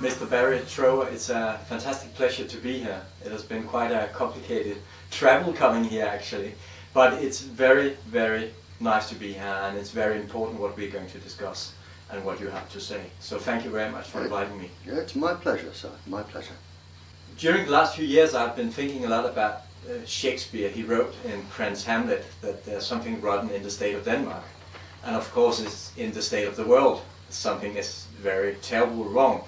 Mr. Barry Trower, it's a fantastic pleasure to be here. It has been quite a complicated travel coming here actually, but it's very, very nice to be here, and it's very important what we're going to discuss and what you have to say. So thank you very much for inviting me. Yeah, it's my pleasure, sir, my pleasure. During the last few years I've been thinking a lot about Shakespeare. He wrote in Prince Hamlet that there's something rotten in the state of Denmark, and of course it's in the state of the world. Something is very terrible wrong.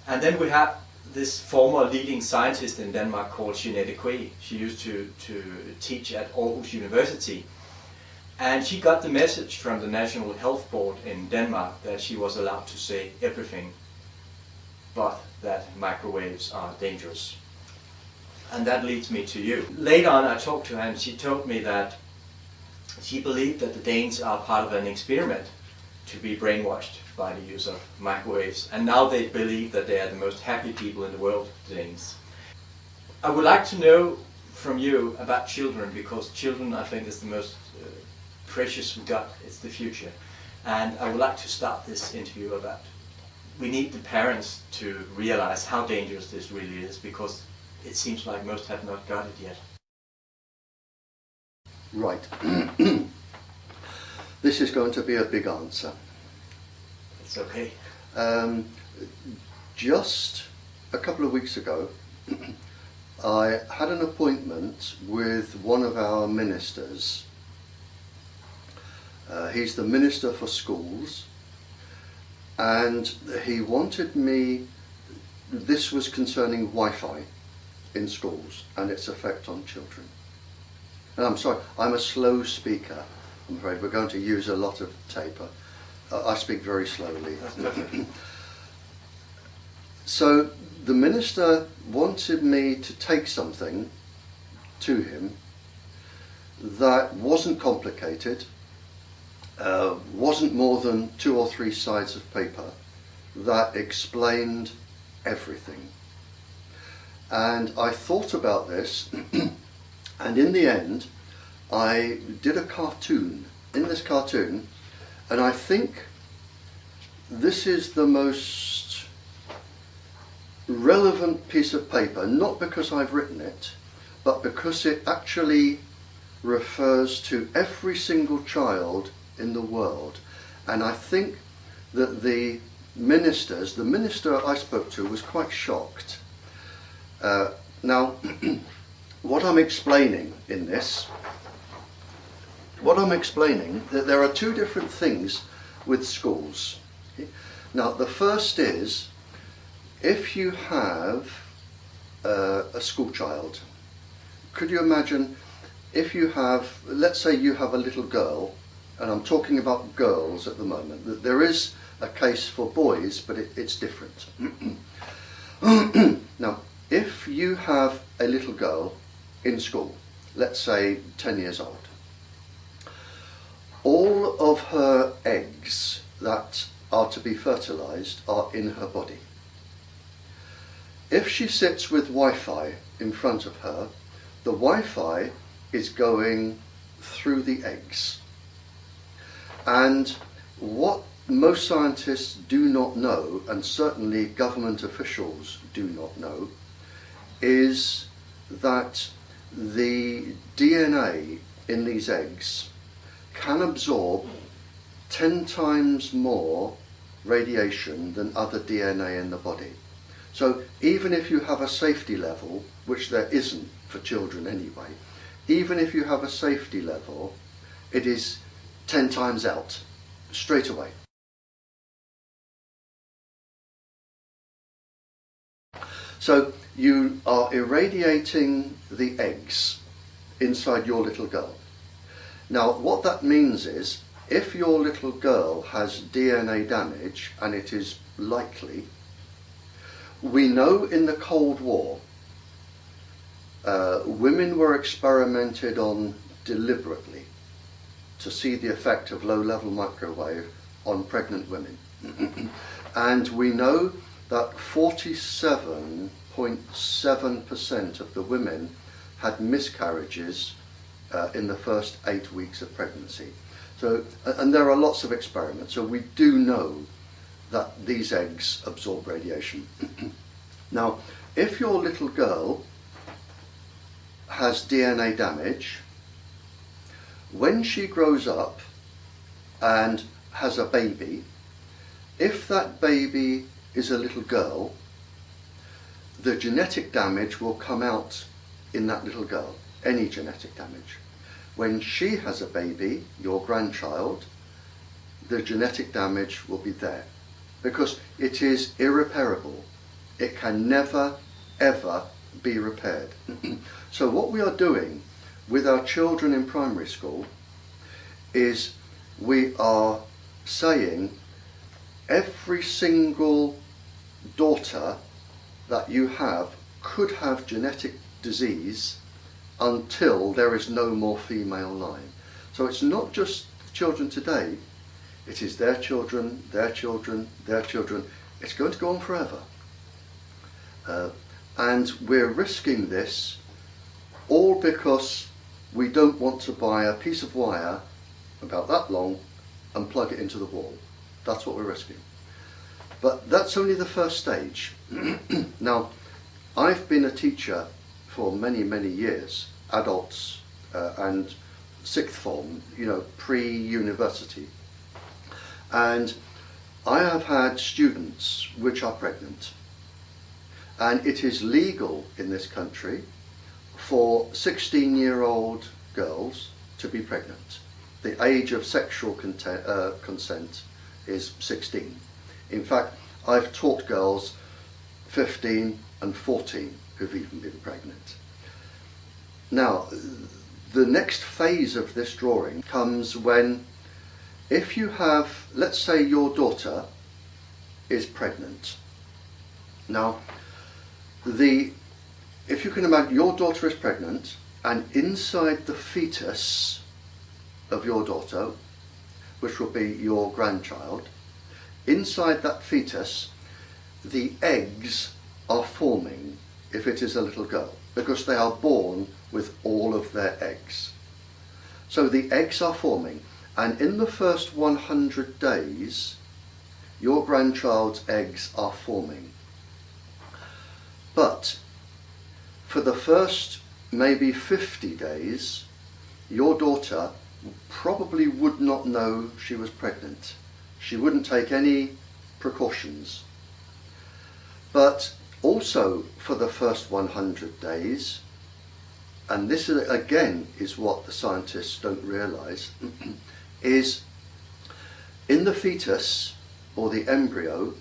And then we have this former leading scientist in Denmark called Jeanette Kwee. She used to teach at Aarhus University. And she got the message from the National Health Board in Denmark that she was allowed to say everything, but that microwaves are dangerous. And that leads me to you. Later on I talked to her and she told me that she believed that the Danes are part of an experiment to be brainwashed by the use of microwaves, and now they believe that they are the most happy people in the world, the Danes. I would like to know from you about children, because children I think is the most precious we got. It's the future, and I would like to start this interview about we need the parents to realize how dangerous this really is, because it seems like most have not got it yet. Right. This is going to be a big answer. It's okay. Just a couple of weeks ago, I had an appointment with one of our ministers. He's the Minister for Schools, and he wanted me, this was concerning Wi-Fi in schools and its effect on children. And I'm sorry, I'm a slow speaker. I'm afraid we're going to use a lot of tape. I speak very slowly. So the minister wanted me to take something to him that wasn't complicated, wasn't more than 2 or 3 sides of paper, that explained everything. And I thought about this, and in the end I did a cartoon. In this cartoon, and I think this is the most relevant piece of paper, not because I've written it, but because it actually refers to every single child in the world. And I think that the minister I spoke to was quite shocked. Now, what I'm explaining in this, that there are 2 different things with schools. Okay? Now, the first is, if you have a school child, could you imagine if you have, let's say you have a little girl, and I'm talking about girls at the moment, that there is a case for boys, but it's different. Now, if you have a little girl in school, let's say 10 years old, all of her eggs that are to be fertilized are in her body. If she sits with Wi-Fi in front of her, the Wi-Fi is going through the eggs. And what most scientists do not know, and certainly government officials do not know, is that the DNA in these eggs can absorb 10 times more radiation than other DNA in the body. So even if you have a safety level, which there isn't for children anyway, even if you have a safety level, it is 10 times out, straight away. So you are irradiating the eggs inside your little girl. Now, what that means is, if your little girl has DNA damage, and it is likely, we know in the Cold War, women were experimented on deliberately to see the effect of low-level microwave on pregnant women. And we know that 47.7% of the women had miscarriages in the first 8 weeks of pregnancy. So, and there are lots of experiments, so we do know that these eggs absorb radiation. Now, if your little girl has DNA damage, when she grows up and has a baby, if that baby is a little girl, the genetic damage will come out in that little girl, any genetic damage. When she has a baby, your grandchild, the genetic damage will be there because it is irreparable. It can never, ever be repaired. So what we are doing with our children in primary school is we are saying every single daughter that you have could have genetic disease until there is no more female line. So it's not just children today, it is their children, their children, their children. It's going to go on forever. And we're risking this all because we don't want to buy a piece of wire about that long and plug it into the wall. That's what we're risking. But that's only the first stage. Now, I've been a teacher for many, many years, adults and sixth form, you know, pre-university. And I have had students which are pregnant. And it is legal in this country for 16-year-old girls to be pregnant. The age of sexual consent is 16. In fact, I've taught girls 15 and 14 who've even been pregnant. Now, the next phase of this drawing comes when, if you have, let's say your daughter is pregnant. Now, if you can imagine your daughter is pregnant, and inside the fetus of your daughter, which will be your grandchild, inside that fetus, the eggs are forming if it is a little girl, because they are born with all of their eggs. So the eggs are forming, and in the first 100 days, your grandchild's eggs are forming. But for the first maybe 50 days, your daughter probably would not know she was pregnant. She wouldn't take any precautions. But also for the first 100 days, and this is, again is what the scientists don't realise, is in the fetus or the embryo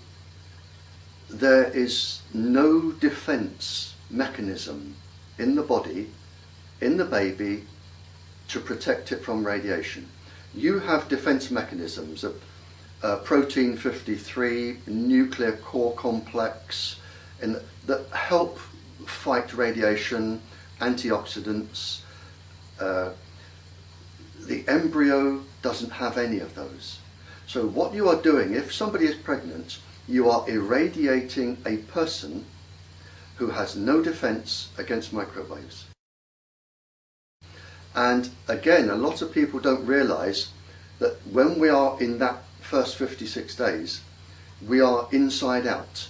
there is no defence mechanism in the body, in the baby, to protect it from radiation. You have defence mechanisms of protein 53, nuclear core complex, that help fight radiation, antioxidants. The embryo doesn't have any of those. So what you are doing, if somebody is pregnant, you are irradiating a person who has no defence against microwaves. And again, a lot of people don't realise that when we are in that first 56 days, we are inside out.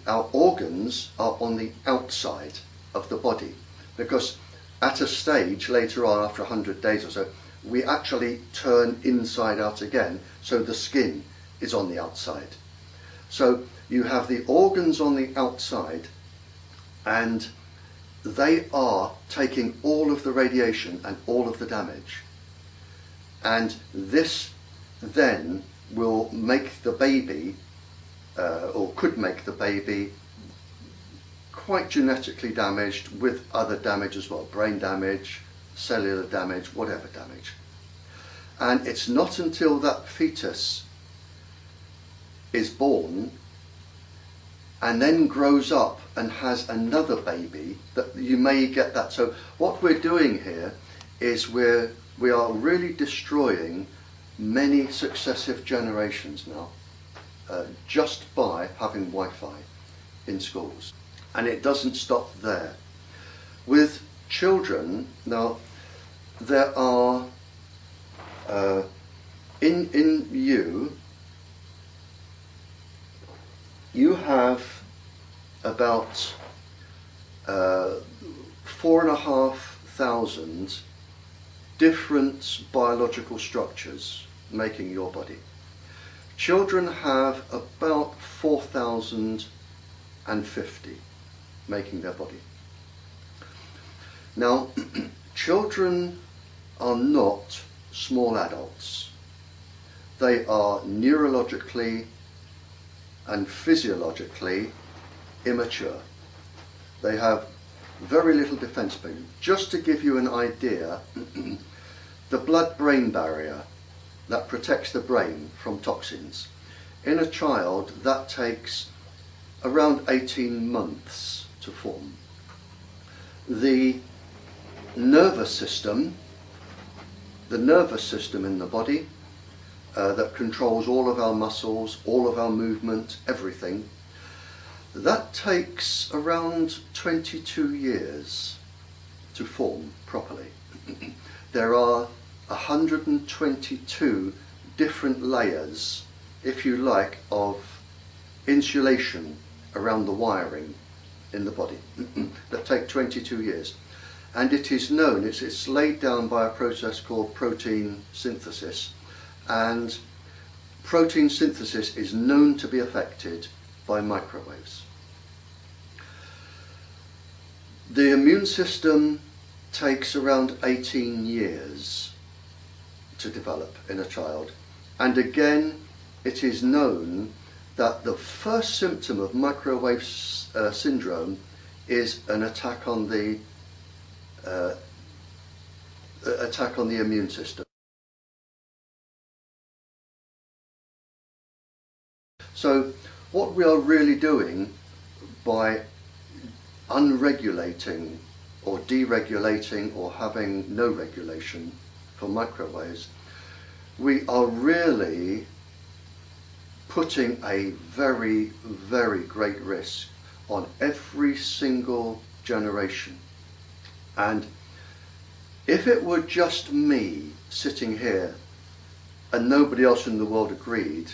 Our organs are on the outside of the body, because at a stage later on, after 100 days or so, we actually turn inside out again, so the skin is on the outside. So you have the organs on the outside, and they are taking all of the radiation and all of the damage. And this then will make the baby, or could make the baby, quite genetically damaged with other damage as well, brain damage, cellular damage, whatever damage. And it's not until that fetus is born and then grows up and has another baby that you may get that. So what we're doing here is we are really destroying many successive generations now, just by having Wi-Fi in schools. And it doesn't stop there. With children, now there are in you you have about 4,500 different biological structures making your body. Children have about 4,050 making their body. Now, children are not small adults. They are neurologically and physiologically immature. They have very little defense mechanism. Just to give you an idea, the blood-brain barrier that protects the brain from toxins, in a child that takes around 18 months to form. The nervous system in the body that controls all of our muscles, all of our movement, everything, that takes around 22 years to form properly. There are 122 different layers, if you like, of insulation around the wiring in the body that take 22 years. And it is known, it's laid down by a process called protein synthesis, and protein synthesis is known to be affected by microwaves. The immune system takes around 18 years to develop in a child, and again it is known that the first symptom of microwave syndrome is an attack on the immune system. So what we are really doing by unregulating or deregulating or having no regulation for microwaves, we are really putting a very, very great risk on every single generation. And if it were just me sitting here and nobody else in the world agreed,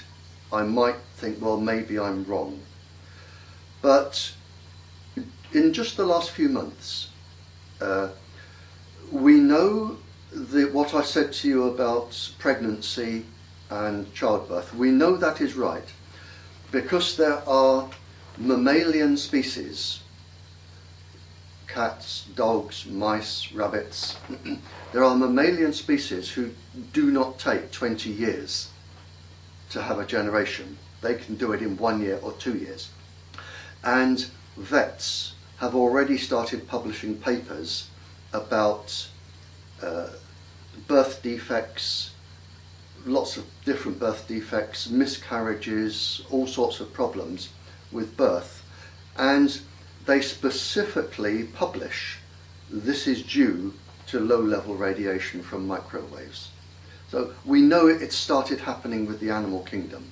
I might think, well, maybe I'm wrong. But in just the last few months, we know what I said to you about pregnancy and childbirth. We know that is right because there are mammalian species, cats, dogs, mice, rabbits. There are mammalian species who do not take 20 years to have a generation. They can do it in 1 year or 2 years. And vets have already started publishing papers about birth defects, lots of different birth defects, miscarriages, all sorts of problems with birth. And they specifically publish this is due to low-level radiation from microwaves. So we know it started happening with the animal kingdom.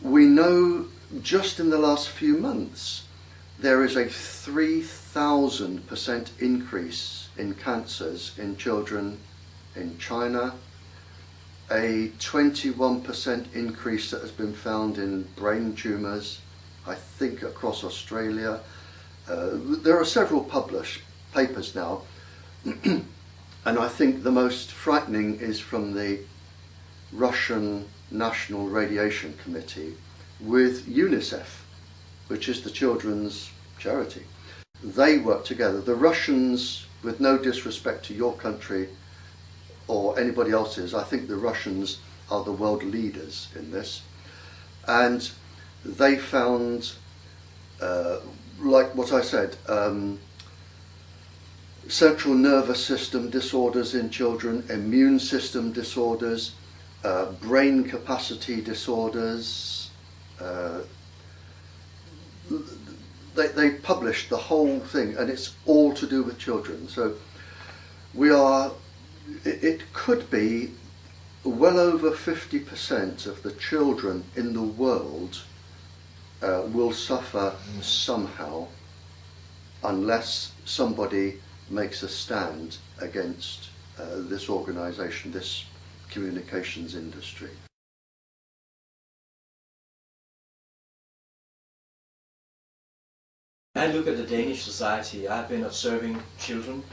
We know just in the last few months there is a 3,000% increase in cancers in children in China, a 21% increase that has been found in brain tumours, I think across Australia. There are several published papers now, and I think the most frightening is from the Russian National Radiation Committee with UNICEF, which is the children's charity. They work together. The Russians, with no disrespect to your country or anybody else's, I think the Russians are the world leaders in this. And they found, like what I said, central nervous system disorders in children, immune system disorders, brain capacity disorders. They published the whole thing, and it's all to do with children. So it could be well over 50% of the children in the world will suffer somehow unless somebody makes a stand against this organisation, this communications industry. I look at the Danish society. I've been observing children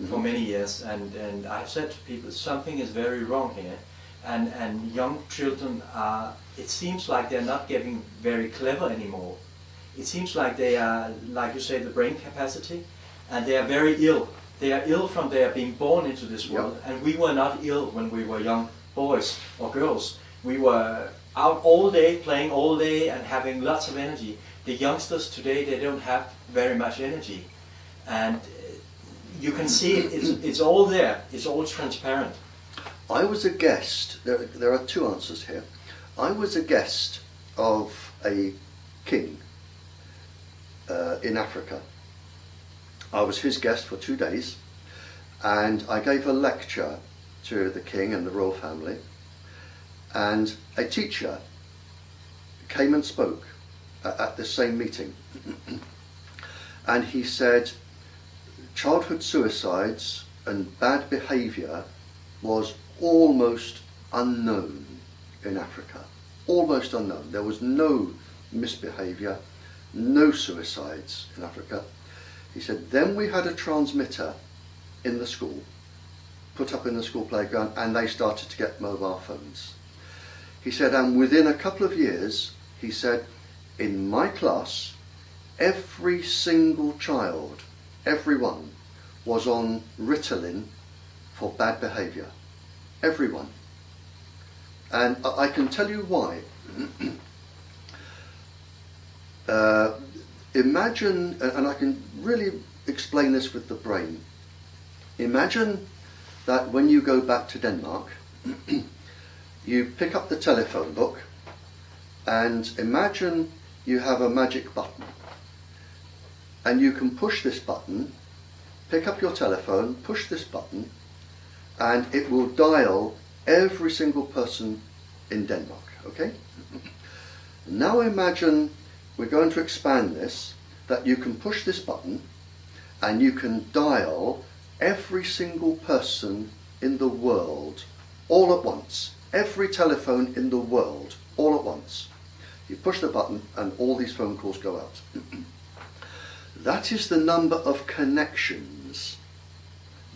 for many years, and I've said to people, something is very wrong here. And young children are, it seems like they're not getting very clever anymore. It seems like they are, like you say, the brain capacity, and they are very ill. They are ill from their being born into this world, and we were not ill when we were young boys or girls. We were out all day, playing all day, and having lots of energy. The youngsters today, they don't have very much energy, and you can see it. It's all there. It's all transparent. I was a guest. There are two answers here. I was a guest of a king in Africa. I was his guest for 2 days, and I gave a lecture to the king and the royal family, and a teacher came and spoke at the same meeting. And he said childhood suicides and bad behaviour was almost unknown in Africa. Almost unknown. There was no misbehaviour, no suicides in Africa. He said, then we had a transmitter in the school, put up in the school playground, and they started to get mobile phones. He said, and within a couple of years, he said, in my class, every single child, everyone, was on Ritalin for bad behaviour. Everyone. And I can tell you why. Imagine, and I can really explain this with the brain. Imagine that when you go back to Denmark, you pick up the telephone book, and imagine you have a magic button. And you can push this button, pick up your telephone, push this button, and it will dial every single person in Denmark, okay? Now imagine we're going to expand this, that you can push this button and you can dial every single person in the world all at once. Every telephone in the world all at once. You push the button and all these phone calls go out. That is the number of connections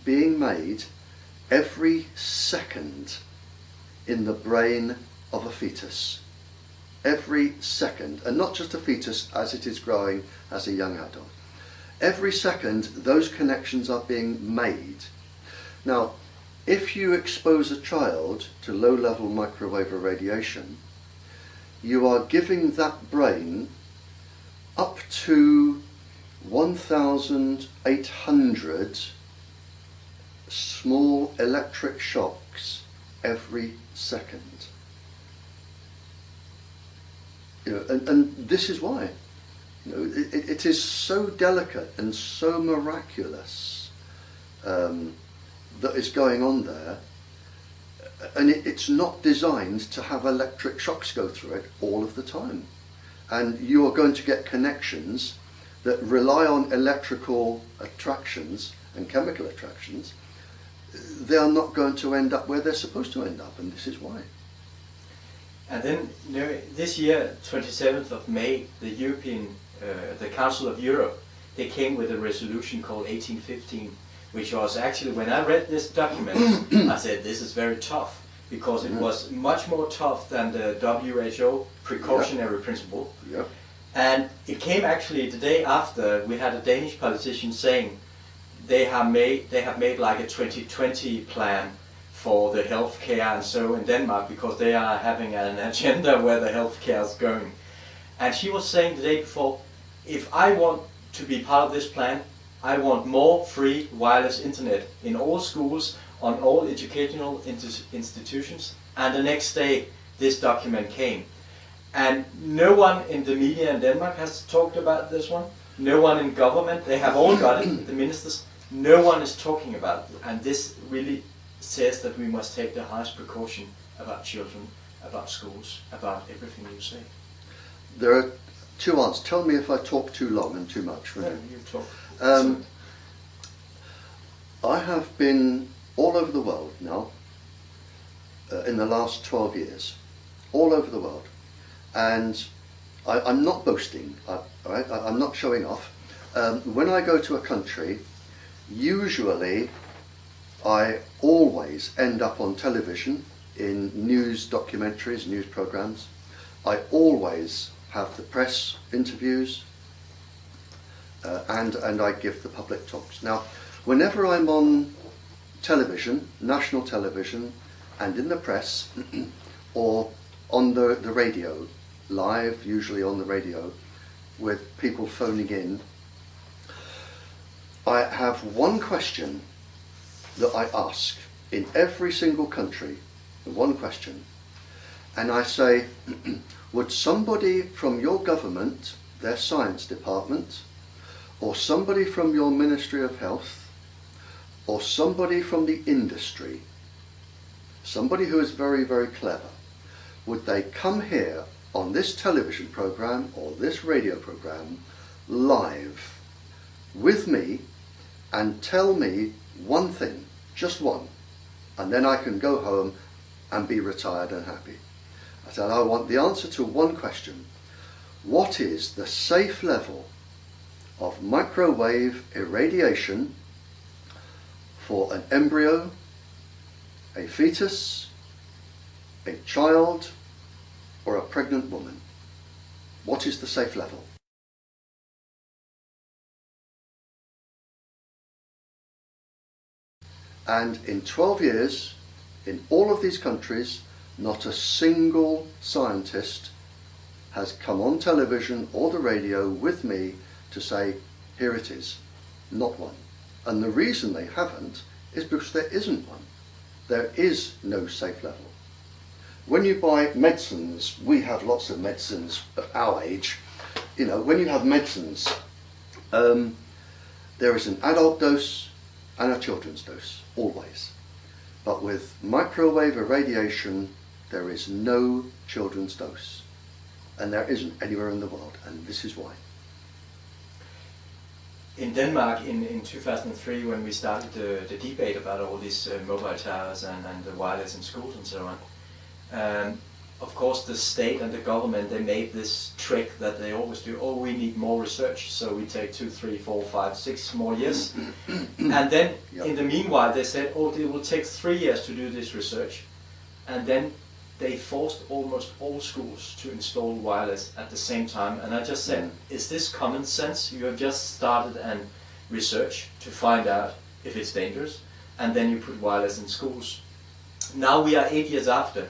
being made every second in the brain of a fetus. Every second, and not just a fetus as it is growing as a young adult. Every second those connections are being made. Now, if you expose a child to low-level microwave irradiation, you are giving that brain up to 1,800 small electric shocks every second. You know, and this is why. You know, it is so delicate and so miraculous that is going on there, and it's not designed to have electric shocks go through it all of the time. And you are going to get connections that rely on electrical attractions and chemical attractions. They are not going to end up where they're supposed to end up, and this is why. And then, you know, this year, 27th of May, the Council of Europe, they came with a resolution called 1815, which was actually, when I read this document, I said, this is very tough, because it was much more tough than the WHO precautionary principle. Yep. And it came actually the day after we had a Danish politician saying they have made like a 2020 plan for the healthcare and so in Denmark, because they are having an agenda where the healthcare is going. And she was saying the day before, if I want to be part of this plan, I want more free wireless internet in all schools, on all educational institutions. And the next day this document came. And no one in the media in Denmark has talked about this one. No one in government, they have all got it, the ministers. No one is talking about it. And this really says that we must take the highest precaution about children, about schools, about everything you say. There are two answers. Tell me if I talk too long and too much. No, you talk. I have been all over the world now in the last 12 years. All over the world. And I'm not boasting, I'm not showing off. When I go to a country, usually I always end up on television in news documentaries, news programs. I always have the press interviews, and I give the public talks. Now, whenever I'm on television, national television, and in the press, or on the radio, live, usually on the radio, with people phoning in, I have one question that I ask in every single country, one question, and I say, would somebody from your government, their science department, or somebody from your Ministry of Health, or somebody from the industry, somebody who is very, very clever, would they come here on this television program or this radio program live with me and tell me one thing, just one, and then I can go home and be retired and happy? I said, I want the answer to one question. What is the safe level of microwave irradiation for an embryo, a fetus, a child, or a pregnant woman? What is the safe level? And in 12 years, in all of these countries, not a single scientist has come on television or the radio with me to say, here it is. Not one. And the reason they haven't is because there isn't one. There is no safe level. When you buy medicines, we have lots of medicines at our age. You know, when you have medicines, there is an adult dose and a children's dose, always. But with microwave irradiation, there is no children's dose. And there isn't anywhere in the world, and this is why. In Denmark in 2003, when we started the debate about all these mobile towers and the wireless in schools and so on, of course the state and the government, they made this trick that they always do. Oh, we need more research, so we take 2, 3, 4, 5, 6 more years. And then in the meanwhile they said, oh, it will take 3 years to do this research. And then they forced almost all schools to install wireless at the same time. And I just said, is this common sense? You have just started an research to find out if it's dangerous, and then you put wireless in schools. Now we are 8 years after,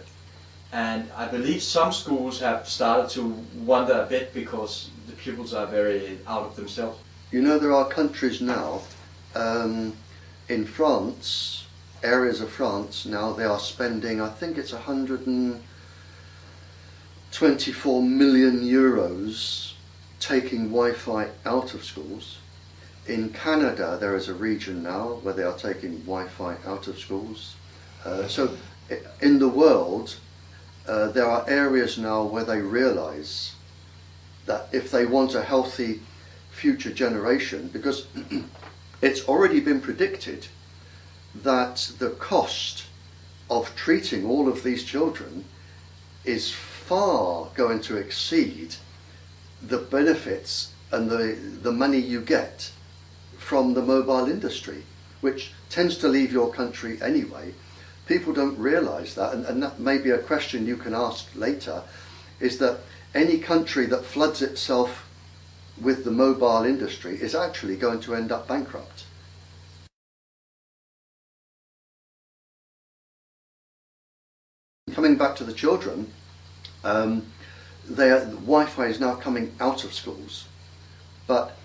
and I believe some schools have started to wonder a bit because the pupils are very out of themselves. You know, there are countries now, in France, areas of France now, they are spending, I think it's 124 million euros taking Wi-Fi out of schools. In Canada there is a region now where they are taking Wi-Fi out of schools. So in the world there are areas now where they realize that if they want a healthy future generation, because it's already been predicted that the cost of treating all of these children is far going to exceed the benefits and the money you get from the mobile industry, which tends to leave your country anyway. People don't realise that, and that may be a question you can ask later, is that any country that floods itself with the mobile industry is actually going to end up bankrupt. Coming back to the children, Wi-Fi is now coming out of schools, but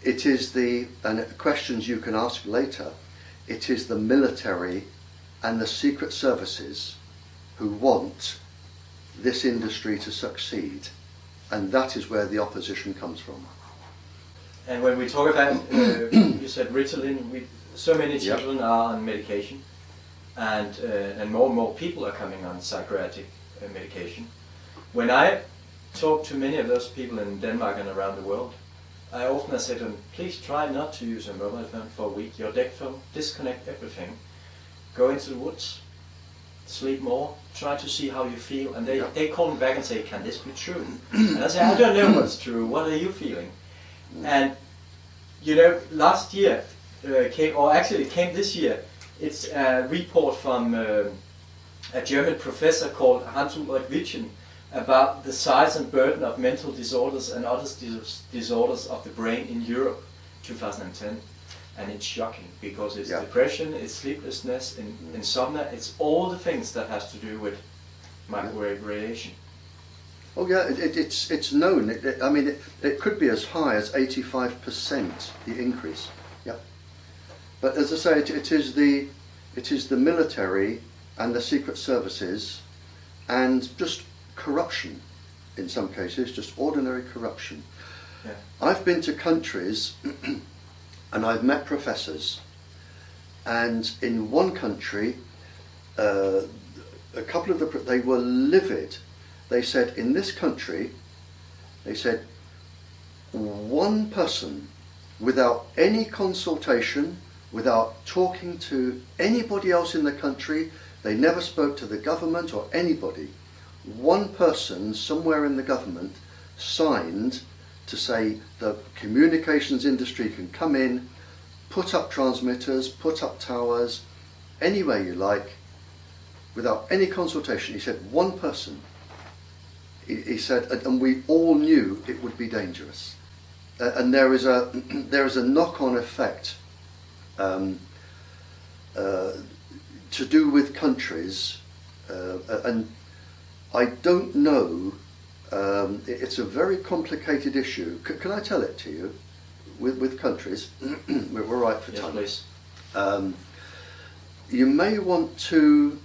it is and questions you can ask later, it is the military and the secret services who want this industry to succeed, and that is where the opposition comes from. And when we talk about, you said Ritalin, so many children are on medication, and more people are coming on psychiatric medication. When I talk to many of those people in Denmark and around the world, I often say to them, please try not to use a mobile phone for a week, your deck phone, disconnect everything, go into the woods, sleep more, try to see how you feel. And they call me back and say, can this be true? And I say, I don't know what's true, what are you feeling? And You know, last year came, or actually it came this year. It's a report from a German professor called Hans-Ulrich Witschen about the size and burden of mental disorders and other disorders of the brain in Europe, 2010. And it's shocking because it's depression, it's sleeplessness, insomnia, it's all the things that has to do with microwave radiation. Oh yeah, it's known. I mean, it could be as high as 85% the increase. Yeah, but as I say, it is the military and the secret services, and just corruption, in some cases, just ordinary corruption. Yeah. I've been to countries, and I've met professors, and in one country, a couple of they were livid. They said, in this country, they said, one person, without any consultation, without talking to anybody else in the country, they never spoke to the government or anybody, one person somewhere in the government signed to say the communications industry can come in, put up transmitters, put up towers, anywhere you like, without any consultation. He said, one person. He said, and we all knew it would be dangerous, and there is a knock-on effect to do with countries, and I don't know. It's a very complicated issue. Can I tell it to you? With countries, we're right for time. Yes, please. You may want to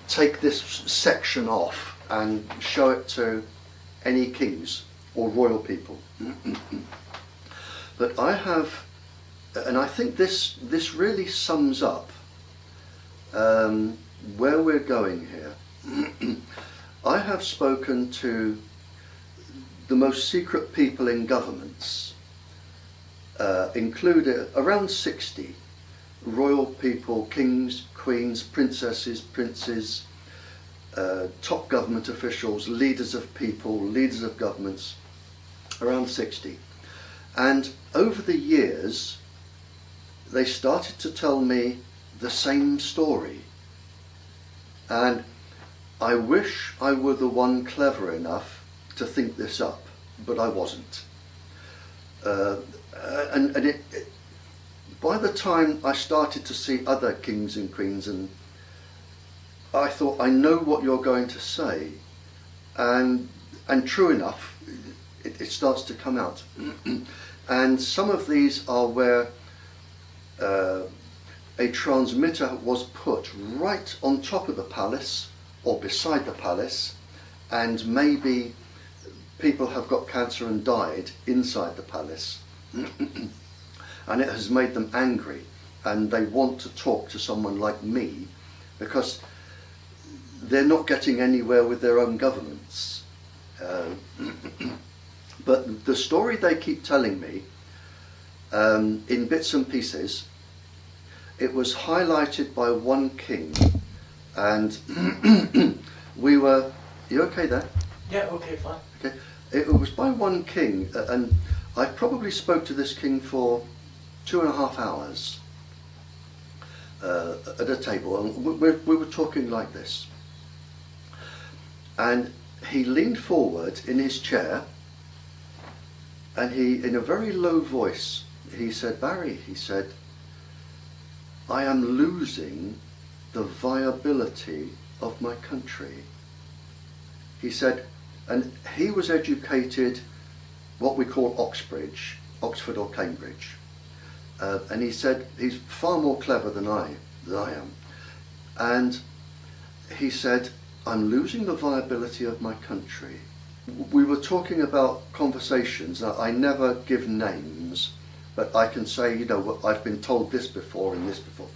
take this section off and show it to any kings or royal people. But I have, and I think this really sums up where we're going here. I have spoken to the most secret people in governments, including around 60 royal people, kings, queens, princesses, princes, top government officials, leaders of people, leaders of governments, around 60. And over the years, they started to tell me the same story. And I wish I were the one clever enough to think this up, but I wasn't. By the time I started to see other kings and queens, and I thought, I know what you're going to say, and true enough, it starts to come out. And some of these are where a transmitter was put right on top of the palace or beside the palace, and maybe people have got cancer and died inside the palace. And it has made them angry, and they want to talk to someone like me because they're not getting anywhere with their own governments. But the story they keep telling me, in bits and pieces, it was highlighted by one king, and we were, you okay there? Yeah, okay, fine. Okay. It was by one king, and I probably spoke to this king for 2.5 hours at a table, and we were talking like this. And he leaned forward in his chair, and he, in a very low voice, he said, "Barry," he said, "I am losing the viability of my country." He said, and he was educated what we call Oxbridge, Oxford or Cambridge. And he said he's far more clever than I am. And he said, "I'm losing the viability of my country." We were talking about conversations. I never give names, but I can say, you know, I've been told this before and this before.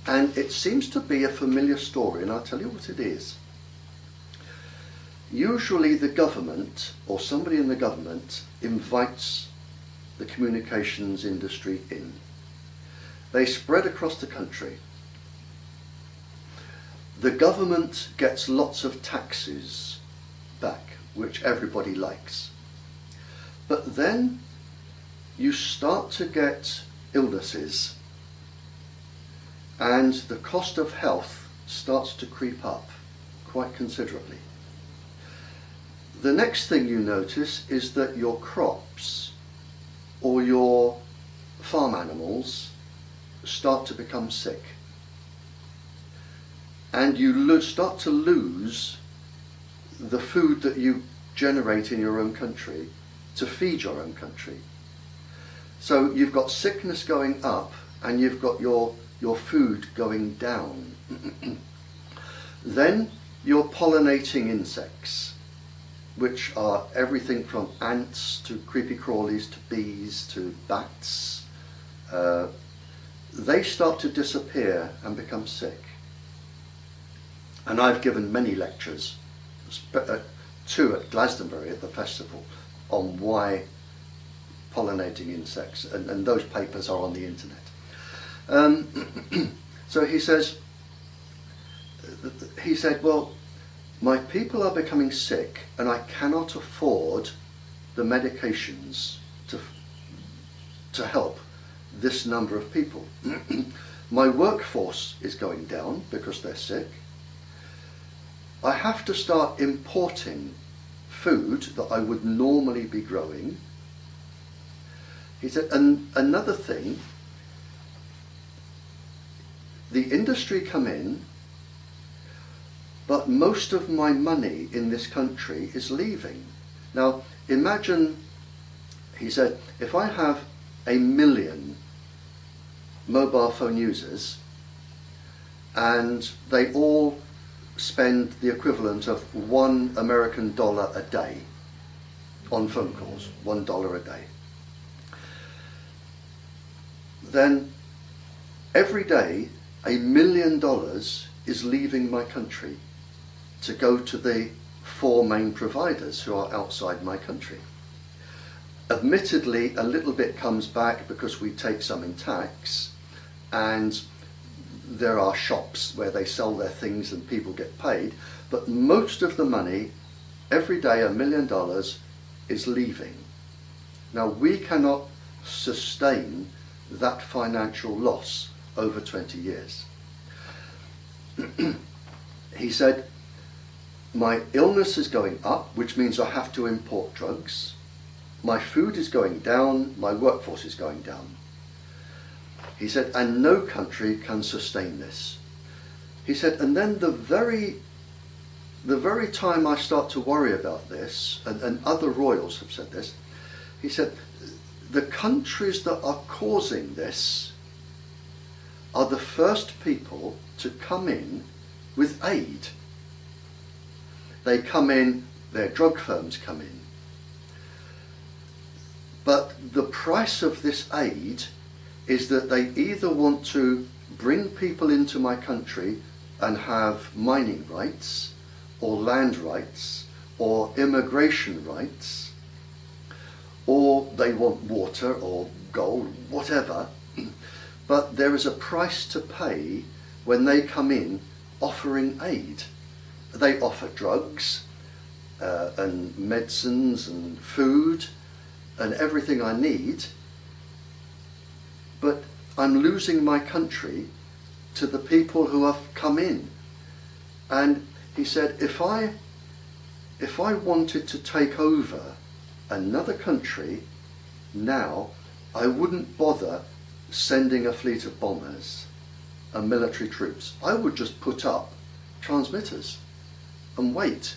And it seems to be a familiar story, and I'll tell you what it is. Usually the government, or somebody in the government, invites the communications industry in. They spread across the country. The government gets lots of taxes back, which everybody likes. But then you start to get illnesses, and the cost of health starts to creep up quite considerably. The next thing you notice is that your crops or your farm animals start to become sick, and you start to lose the food that you generate in your own country to feed your own country. So you've got sickness going up and you've got your food going down. Then you're pollinating insects, which are everything from ants to creepy crawlies to bees to bats. They start to disappear and become sick. And I've given many lectures, 2 at Glastonbury at the festival, on why pollinating insects, and those papers are on the internet. So he said, well, my people are becoming sick and I cannot afford the medications to help this number of people. My workforce is going down because they're sick. I have to start importing food that I would normally be growing. He said, and another thing, the industry come in, but most of my money in this country is leaving. Now imagine, he said, if I have 1 million mobile phone users and they all spend the equivalent of $1 American a day on phone calls, $1 a day, then every day $1 million is leaving my country to go to the 4 main providers who are outside my country. Admittedly, a little bit comes back because we take some in tax, and there are shops where they sell their things and people get paid, but most of the money, every day $1 million, is leaving. Now we cannot sustain that financial loss over 20 years. He said, my illness is going up, which means I have to import drugs. My food is going down, my workforce is going down. He said, and no country can sustain this. He said, and then the very time I start to worry about this, and other royals have said this, he said, the countries that are causing this are the first people to come in with aid. They come in, their drug firms come in. But the price of this aid is that they either want to bring people into my country and have mining rights, or land rights, or immigration rights, or they want water or gold, whatever. But there is a price to pay when they come in offering aid. They offer drugs and medicines and food and everything I need, but I'm losing my country to the people who have come in. And he said, if I wanted to take over another country now, I wouldn't bother sending a fleet of bombers and military troops. I would just put up transmitters and wait.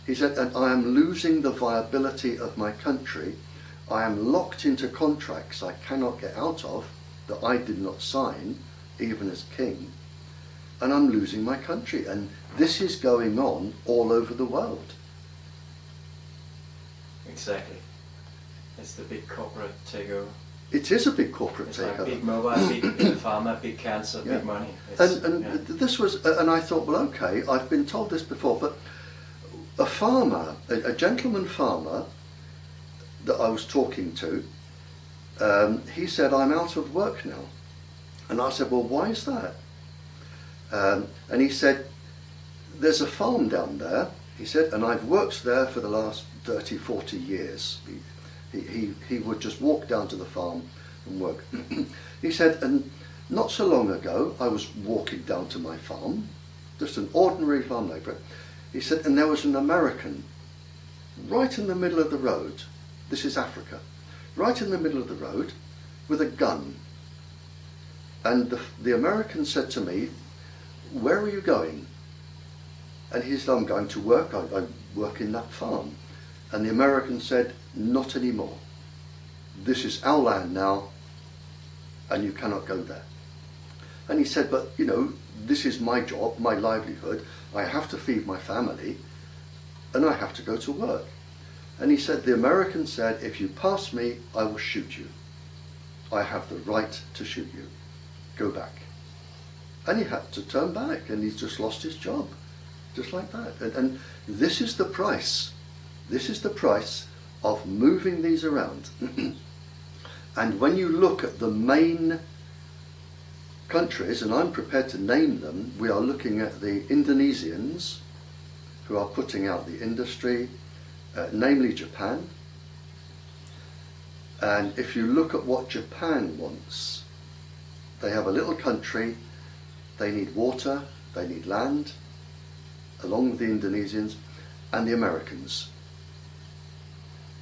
He said, and I am losing the viability of my country. I am locked into contracts I cannot get out of, that I did not sign, even as king, and I'm losing my country. And this is going on all over the world. Exactly. It's the big corporate takeover. It is a big corporate takeover. Like big mobile, big pharma, big cancer, Yeah. big money. This was, and I thought, well, okay, I've been told this before, but a farmer, a gentleman farmer that I was talking to, he said, I'm out of work now. And I said, well, why is that? And he said, there's a farm down there He said, and I've worked there for the last 30, 40 years. He would just walk down to the farm and work. He said, and not so long ago, I was walking down to my farm, just an ordinary farm labourer. He said, and there was an American right in the middle of the road. This is Africa. Right in the middle of the road with a gun. And the American said to me, where are you going? And he said, I'm going to work. I work in that farm. And the American said, not anymore. This is our land now, and you cannot go there. And he said, but you know, this is my job, my livelihood. I have to feed my family, and I have to go to work. And he said, the American said, if you pass me, I will shoot you. I have the right to shoot you. Go back. And he had to turn back, and he's just lost his job, just like that. And this is the price. This is the price of moving these around. And when you look at the main countries, and I'm prepared to name them, we are looking at the Indonesians, who are putting out the industry, namely Japan. And if you look at what Japan wants, they have a little country, they need water, they need land, along with the Indonesians and the Americans.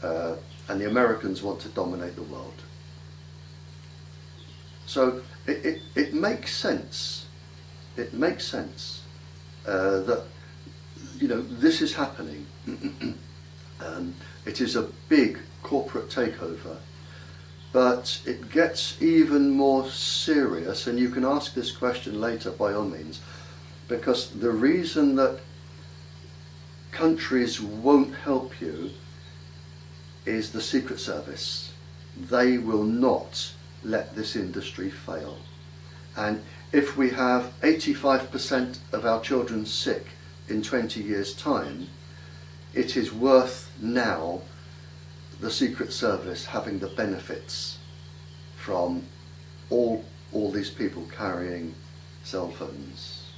And the Americans want to dominate the world. So it makes sense. It makes sense that, you know, this is happening. It is a big corporate takeover, but it gets even more serious, and you can ask this question later by all means, because the reason that countries won't help you is the Secret Service. They will not let this industry fail. And if we have 85% of our children sick in 20 years' time, it is worth now the Secret Service having the benefits from all these people carrying cell phones.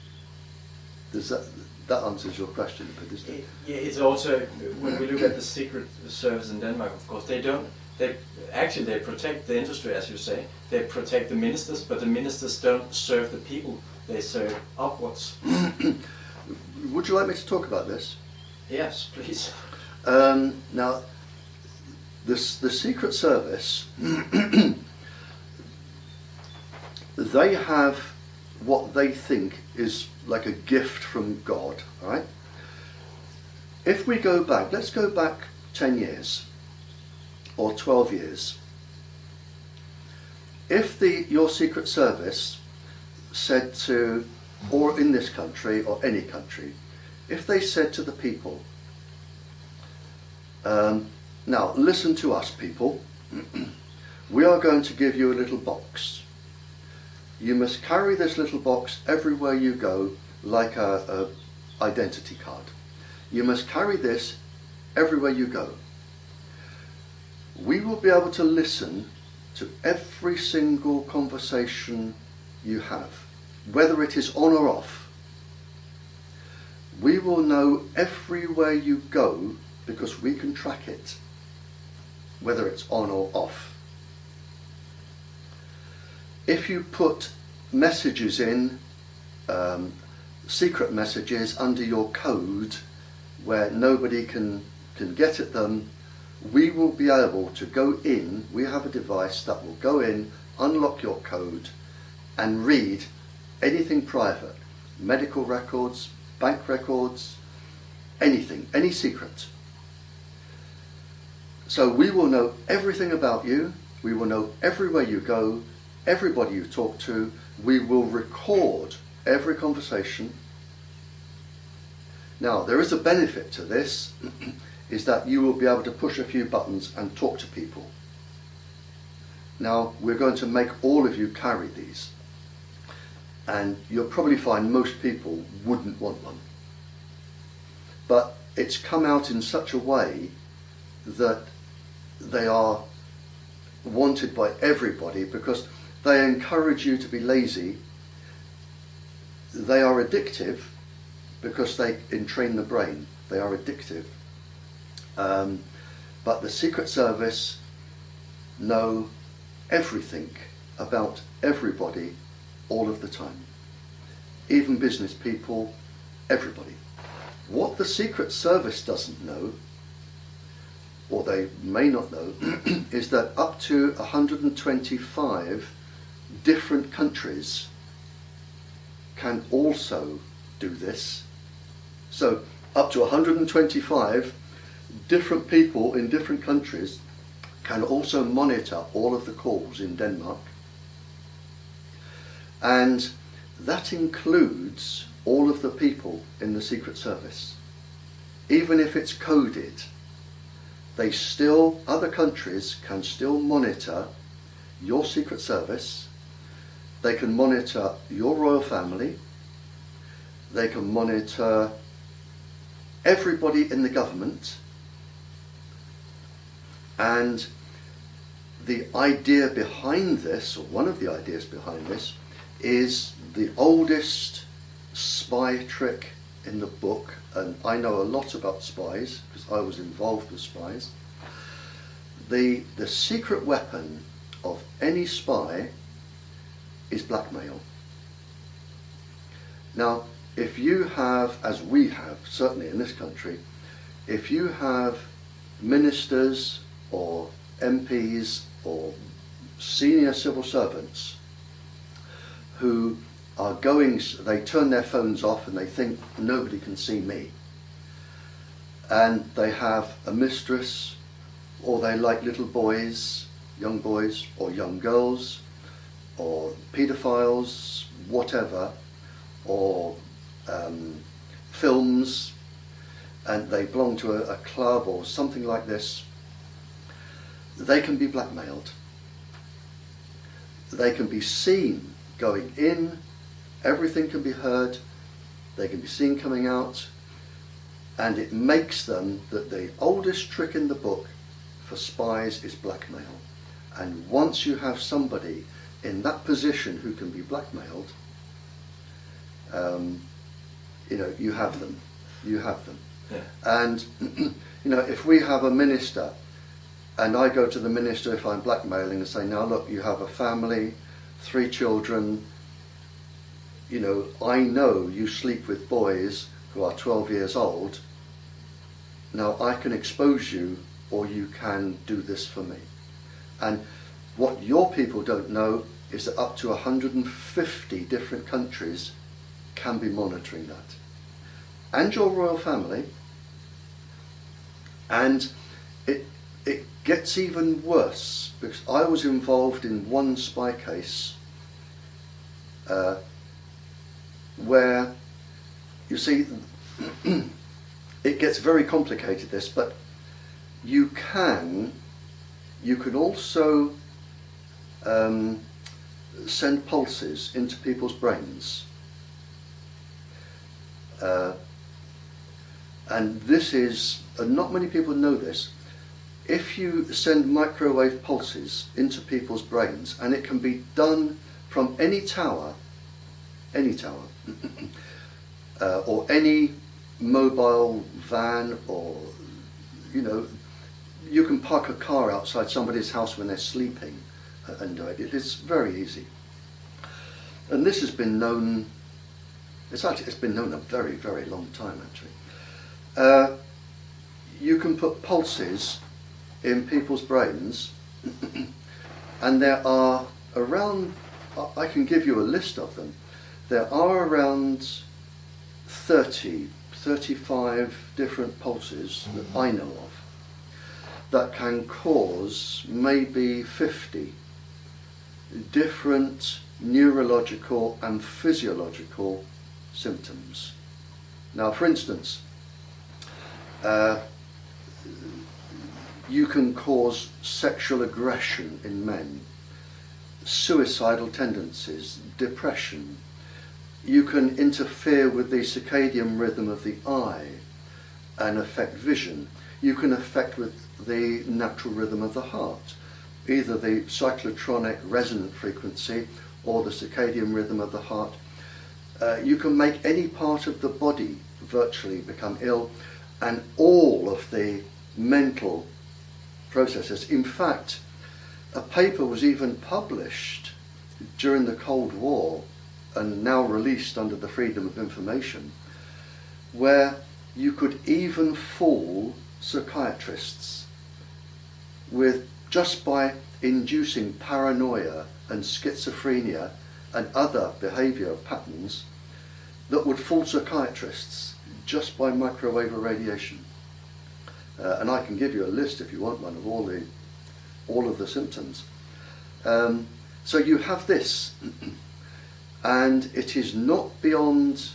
Does that answers your question, but isn't it? Yeah, it's also, when we look at the Secret Service in Denmark, of course, they protect the industry, as you say. They protect the ministers, but the ministers don't serve the people. They serve upwards. Would you like me to talk about this? Yes, please. Now, the Secret Service, they have what they think is like a gift from God, all right? If we go back, let's go back 10 years or 12 years. If your Secret Service said to, or in this country or any country, if they said to the people, now listen to us people, we are going to give you a little box. You must carry this little box everywhere you go, like a identity card. You must carry this everywhere you go. We will be able to listen to every single conversation you have, whether it is on or off. We will know everywhere you go because we can track it, whether it's on or off. If you put messages in, secret messages under your code where nobody can get at them, we will be able to go in. We have a device that will go in, unlock your code and read anything private, medical records, bank records, anything, any secret. So we will know everything about you, we will know everywhere you go, everybody you talk to, we will record every conversation. Now, there is a benefit to this, is that you will be able to push a few buttons and talk to people. Now, we're going to make all of you carry these, and you'll probably find most people wouldn't want one. But it's come out in such a way that they are wanted by everybody because they encourage you to be lazy. They are addictive because they entrain the brain. They are addictive. But the Secret Service know everything about everybody all of the time. Even business people, everybody. What the Secret Service doesn't know, or they may not know, is that up to 125 different countries can also do this. So up to 125 different people in different countries can also monitor all of the calls in Denmark. And that includes all of the people in the Secret Service. Even if it's coded, other countries can still monitor your Secret Service. They can monitor your royal family. They can monitor everybody in the government. And the idea behind this, or one of the ideas behind this, is the oldest spy trick in the book, and I know a lot about spies because I was involved with spies. The secret weapon of any spy is blackmail. Now, if you have, as we have, certainly in this country, if you have ministers or MPs or senior civil servants who are they turn their phones off and they think nobody can see me, and they have a mistress, or they like little boys, young boys or young girls, or paedophiles, whatever, or films, and they belong to a club or something like this, they can be blackmailed. They can be seen going in, everything can be heard, they can be seen coming out, and it makes them that the oldest trick in the book for spies is blackmail. And once you have somebody in that position who can be blackmailed, you have them. You have them. Yeah. And if we have a minister, and I go to the minister if I'm blackmailing and say, now look, you have a family, 3 children, I know you sleep with boys who are 12 years old, now I can expose you, or you can do this for me. And what your people don't know is that up to 150 different countries can be monitoring that. And your royal family. And it gets even worse, because I was involved in one spy case where, you see, it gets very complicated, this, but you can also send pulses into people's brains. And this is, not many people know this, if you send microwave pulses into people's brains, and it can be done from any tower, or any mobile van, or, you can park a car outside somebody's house when they're sleeping and do it. It's very easy. And this has been known, it's been known a very, very long time actually. You can put pulses in people's brains, and there are around, I can give you a list of them, there are around 35 different pulses that I know of that can cause maybe 50 different neurological and physiological symptoms. Now, for instance, you can cause sexual aggression in men, suicidal tendencies, depression. You can interfere with the circadian rhythm of the eye and affect vision. You can affect with the natural rhythm of the heart, either the cyclotronic resonant frequency or the circadian rhythm of the heart. You can make any part of the body virtually become ill, and all of the mental processes. In fact, a paper was even published during the Cold War and now released under the Freedom of Information, where you could even fool psychiatrists with just by inducing paranoia and schizophrenia and other behavioural patterns that would fool psychiatrists just by microwave irradiation. And I can give you a list if you want one of all of the symptoms. So you have this, and it is not beyond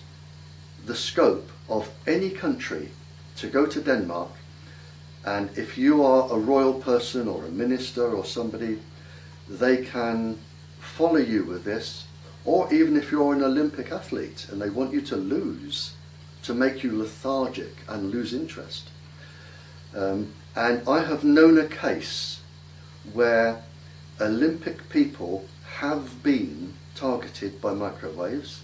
the scope of any country to go to Denmark, and if you are a royal person or a minister or somebody, they can follow you with this, or even if you're an Olympic athlete and they want you to lose, to make you lethargic and lose interest. And I have known a case where Olympic people have been targeted by microwaves,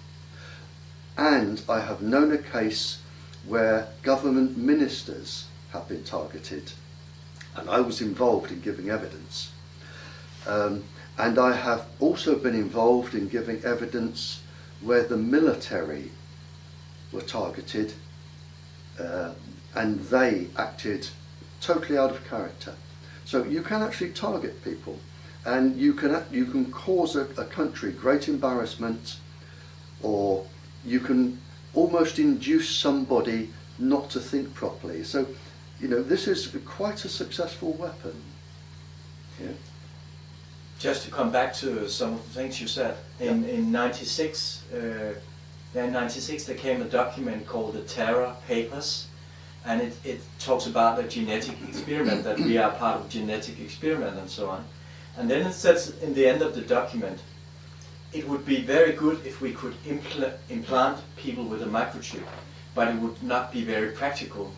and I have known a case where government ministers have been targeted, and I was involved in giving evidence. And I have also been involved in giving evidence where the military were targeted, and they acted totally out of character. So you can actually target people, and you can cause a country great embarrassment, or you can almost induce somebody not to think properly. So, you know, this is quite a successful weapon. Yeah. Just to come back to some of the things you said, in '96, there came a document called the Terror Papers, and it talks about a genetic experiment, that we are part of a genetic experiment and so on. And then it says in the end of the document, it would be very good if we could implant people with a microchip, but it would not be very practical.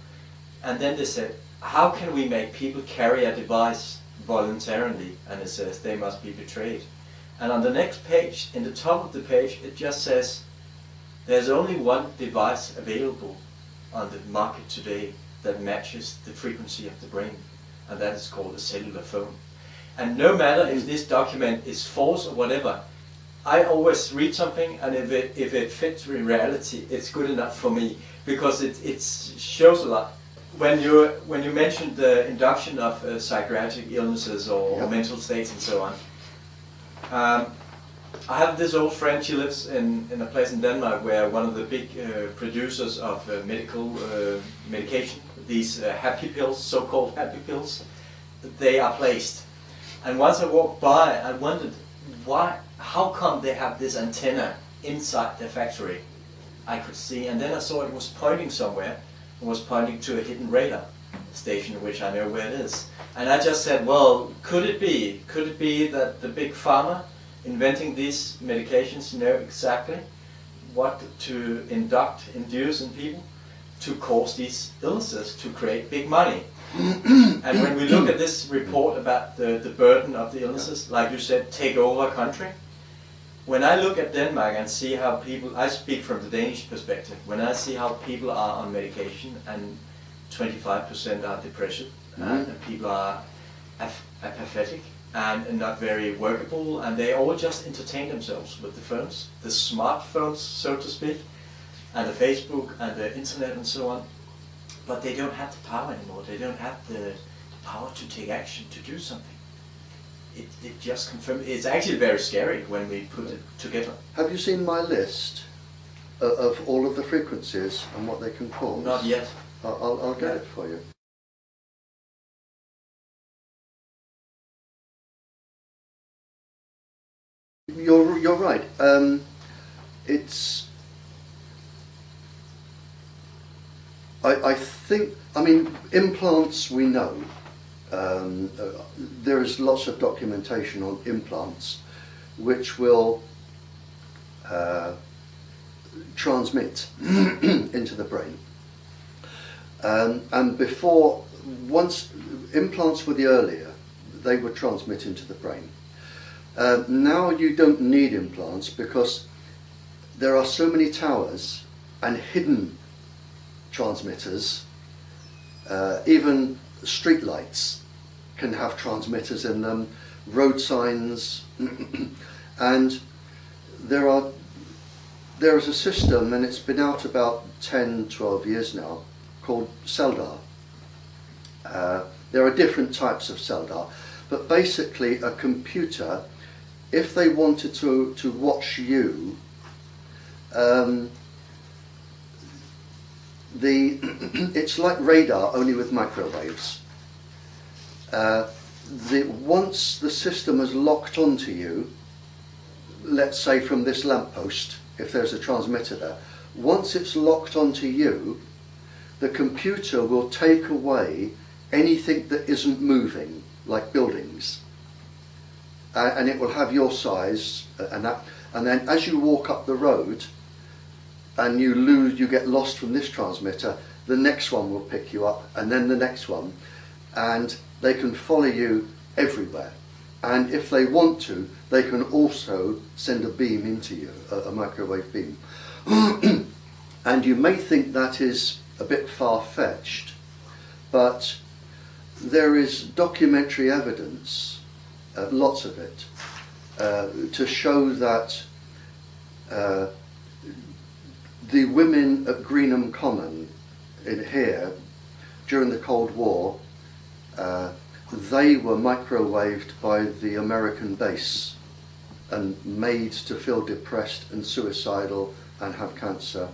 And then they said, how can we make people carry a device voluntarily? And it says they must be betrayed. And on the next page, in the top of the page, it just says there's only one device available on the market today that matches the frequency of the brain, and that is called a cellular phone. And no matter if this document is false or whatever, I always read something, and if it fits in reality, it's good enough for me, because it shows a lot. When you mentioned the induction of psychiatric illnesses or mental states and so on, I have this old friend. She lives in a place in Denmark where one of the big producers of medical medication, these happy pills, so-called happy pills, they are placed. And once I walked by, I wondered how come they have this antenna inside their factory? I could see, and then I saw it was pointing somewhere. It was pointing to a hidden radar station, which I know where it is. And I just said, well, could it be that the big pharma inventing these medications know exactly what to induce in people to cause these illnesses, to create big money? And when we look at this report about the burden of the illnesses, like you said, take over a country, when I look at Denmark and see how people, I speak from the Danish perspective, when I see how people are on medication and 25% are depressive, and people are apathetic and not very workable, and they all just entertain themselves with the phones, the smartphones, so to speak, and the Facebook and the internet and so on. But they don't have the power anymore. They don't have the power to take action, to do something. It just confirms. It's actually very scary when we put it together. Have you seen my list of all of the frequencies and what they can cause? Not yet. I'll get it for you. You're right. I think, I mean, implants we know. There is lots of documentation on implants which will transmit into the brain. And once implants were the earlier, they would transmit into the brain. Now you don't need implants because there are so many towers and hidden transmitters Even street lights can have transmitters in them, road signs, and there is a system, and it's been out about 10, 12 years now, called CELDAR. There are different types of CELDAR, but basically a computer, if they wanted to watch you, it's like radar, only with microwaves. Once the system is locked onto you, let's say from this lamppost, if there's a transmitter there, once it's locked onto you, the computer will take away anything that isn't moving, like buildings, and it will have your size, and then as you walk up the road and you get lost from this transmitter, the next one will pick you up, and then the next one, and they can follow you everywhere. And if they want to, they can also send a beam into you, a microwave beam. And you may think that is a bit far-fetched, but there is documentary evidence, lots of it, to show that the women at Greenham Common in here during the Cold War, they were microwaved by the American base and made to feel depressed and suicidal and have cancer.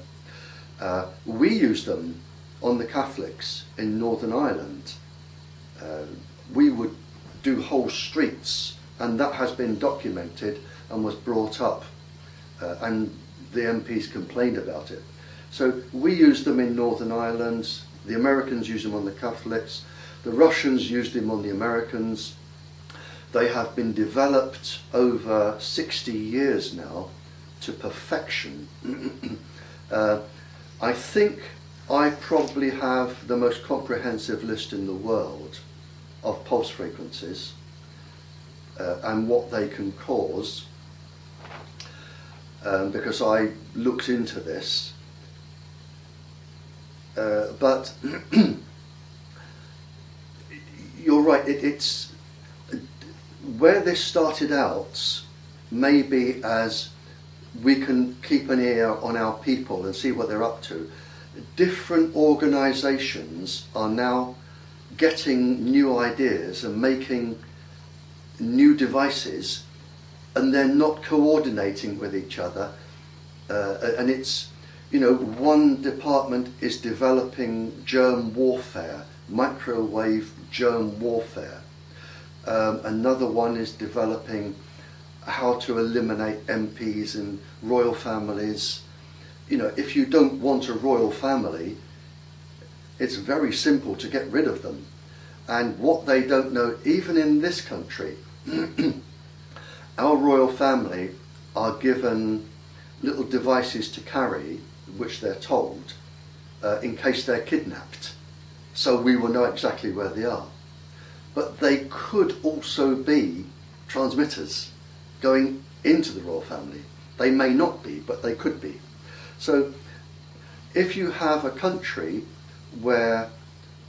We used them on the Catholics in Northern Ireland. We would do whole streets, and that has been documented and was brought up, and the MPs complained about it. So we used them in Northern Ireland, the Americans used them on the Catholics, the Russians used them on the Americans. They have been developed over 60 years now to perfection. I think I probably have the most comprehensive list in the world of pulse frequencies and what they can cause, because I looked into this. But you're right, it's where this started out, maybe as we can keep an ear on our people and see what they're up to. Different organisations are now getting new ideas and making new devices, and they're not coordinating with each other. And it's, you know, one department is developing germ warfare, microwave germ warfare. Another one is developing how to eliminate MPs and royal families. You know, if you don't want a royal family, it's very simple to get rid of them. And what they don't know, even in this country, our royal family are given little devices to carry, which they're told, in case they're kidnapped. So we will know exactly where they are. But they could also be transmitters going into the royal family. They may not be, but they could be. So if you have a country where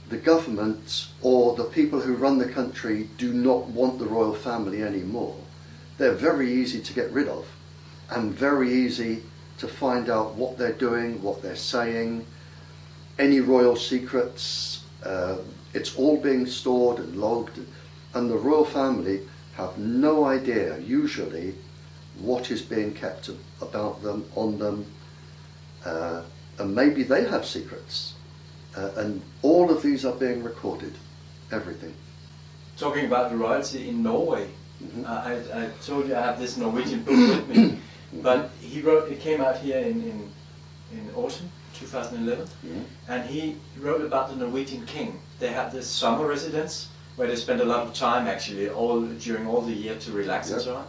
the government or the people who run the country do not want the royal family anymore, they're very easy to get rid of and very easy to find out what they're doing, what they're saying, any royal secrets. It's all being stored and logged, and the royal family have no idea usually what is being kept about them, on them, and maybe they have secrets, and all of these are being recorded, everything. Talking about the royalty in Norway, I told you I have this Norwegian book with me, but it came out here in autumn 2011, and he wrote about the Norwegian king. They have this summer residence where they spend a lot of time actually during all the year to relax and so on.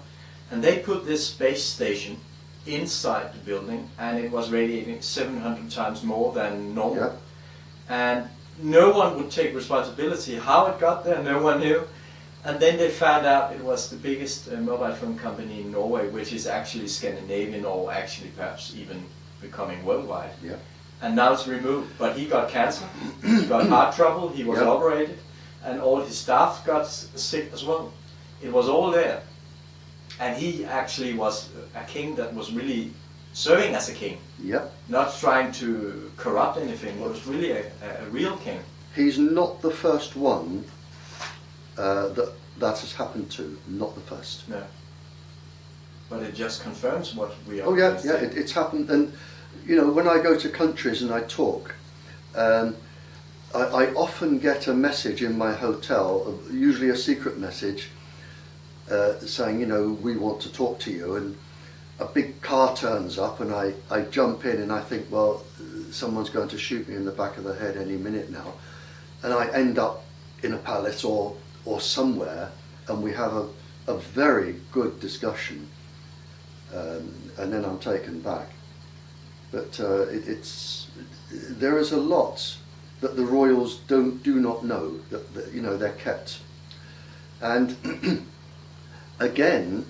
And they put this space station inside the building, and it was radiating 700 times more than normal. And no one would take responsibility. How it got there, no one knew. And then they found out it was the biggest mobile phone company in Norway, which is actually Scandinavian, or actually perhaps even becoming worldwide. and now it's removed. But he got cancer, he got heart trouble, he was operated, and all his staff got sick as well. It was all there. And he actually was a king that was really serving as a king. Yep. Not trying to corrupt anything. He was really a real king. He's not the first one that has happened to. Not the first. No. But it just confirms what we are. Oh yeah, yeah. It's happened, and you know, when I go to countries and I talk, I often get a message in my hotel, usually a secret message, saying, you know, we want to talk to you, and a big car turns up, and I jump in, and I think, well, someone's going to shoot me in the back of the head any minute now, and I end up in a palace or somewhere, and we have a very good discussion, and then I'm taken back. But there is a lot that the royals do not know, that you know, they're kept. And again,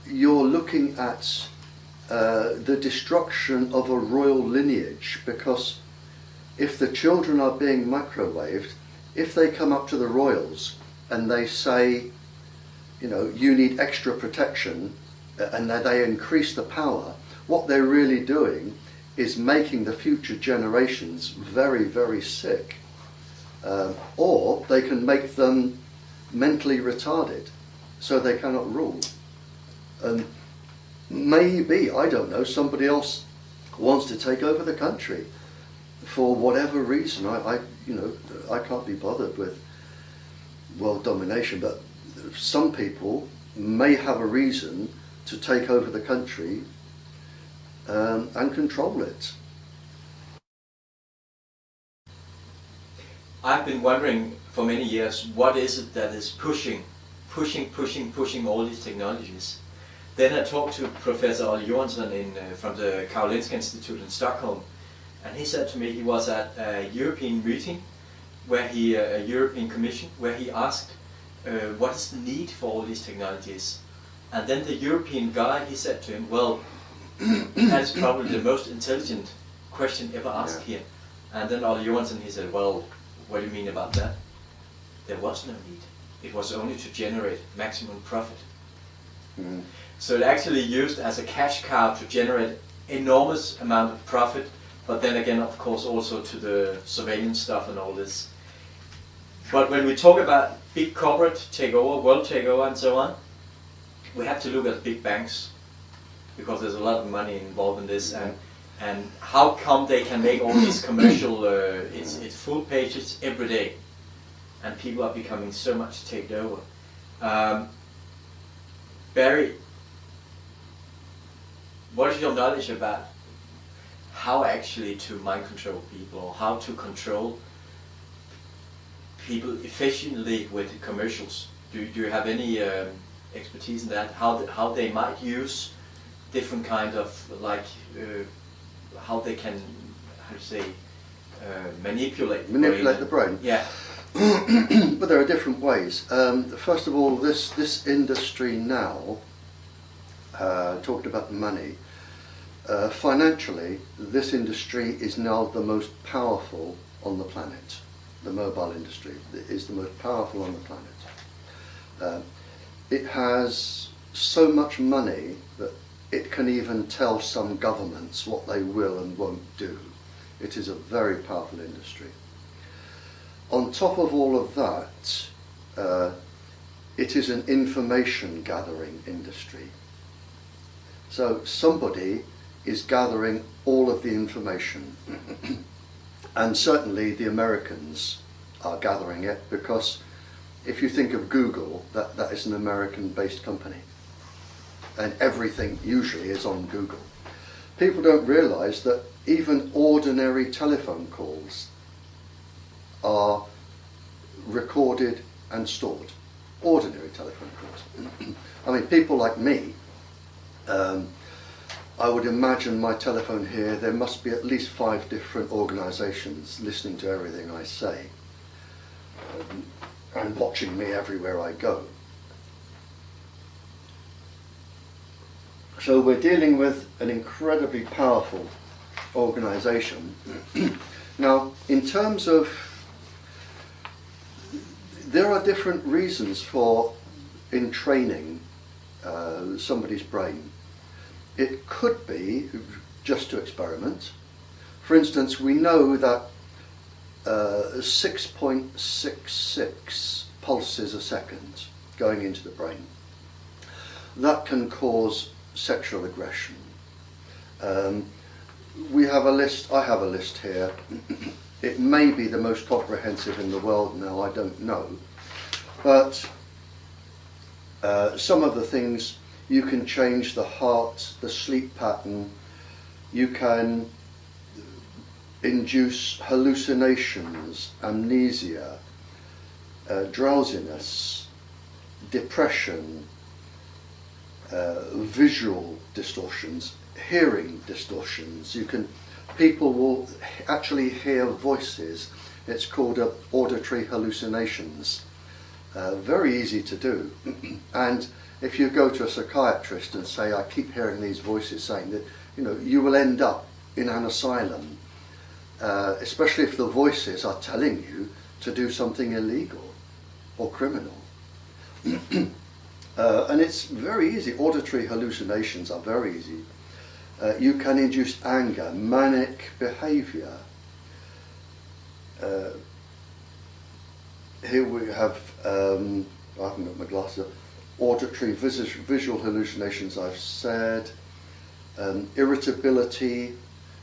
you're looking at the destruction of a royal lineage, because if the children are being microwaved, if they come up to the royals and they say, you know, you need extra protection, and they increase the power, what they're really doing is making the future generations very, very sick. Or they can make them mentally retarded, so they cannot rule. And maybe, I don't know, somebody else wants to take over the country for whatever reason. You know, I can't be bothered with world domination, but some people may have a reason to take over the country and control it. I've been wondering for many years, what is it that is pushing all these technologies? Then I talked to Professor Olle Johansson from the Karolinska Institute in Stockholm, and he said to me he was at a European meeting, where a European Commission, where he asked what is the need for all these technologies? And then the European guy, he said to him, well, that's probably the most intelligent question ever asked here. And then Olle Johansson, he said, well, what do you mean about that? There was no need. It was only to generate maximum profit. Mm. So it actually used as a cash cow to generate enormous amount of profit, but then again, of course, also to the surveillance stuff and all this. But when we talk about big corporate takeover, world takeover and so on, we have to look at big banks, because there's a lot of money involved in this, and how come they can make all these commercial, it's full pages every day, and people are becoming so much taken over. Barry, what is your knowledge about how actually to mind control people, or how to control people efficiently with commercials? Do you have any expertise in that? How they might use different kind of, like, how they can, how to say, manipulate the brain. Yeah. But there are different ways. First of all, this industry now, talking about money, financially, this industry is now the most powerful on the planet. The mobile industry is the most powerful on the planet. It has so much money that it can even tell some governments what they will and won't do. It is a very powerful industry. On top of all of that, it is an information gathering industry. So somebody is gathering all of the information, and certainly the Americans are gathering it, because if you think of Google, that is an American-based company, and everything usually is on Google. People don't realize that even ordinary telephone calls are recorded and stored. Ordinary telephone calls. I mean, people like me, I would imagine my telephone here, there must be at least 5 different organisations listening to everything I say, and watching me everywhere I go. So we're dealing with an incredibly powerful organisation. Now, in terms of, there are different reasons for in training somebody's brain. It could be just to experiment. For instance, we know that 6.66 pulses a second going into the brain. That can cause sexual aggression. We have a list, I have a list here. It may be the most comprehensive in the world now, I don't know. But some of the things, you can change the heart, the sleep pattern, you can induce hallucinations, amnesia, drowsiness, depression, visual distortions, hearing distortions. People will actually hear voices. It's called auditory hallucinations. Very easy to do. And if you go to a psychiatrist and say, I keep hearing these voices saying that, you will end up in an asylum, especially if the voices are telling you to do something illegal or criminal. And it's very easy. Auditory hallucinations are very easy. You can induce anger, manic behaviour. Here we have, I haven't got my glasses up, auditory visual hallucinations I've said, irritability,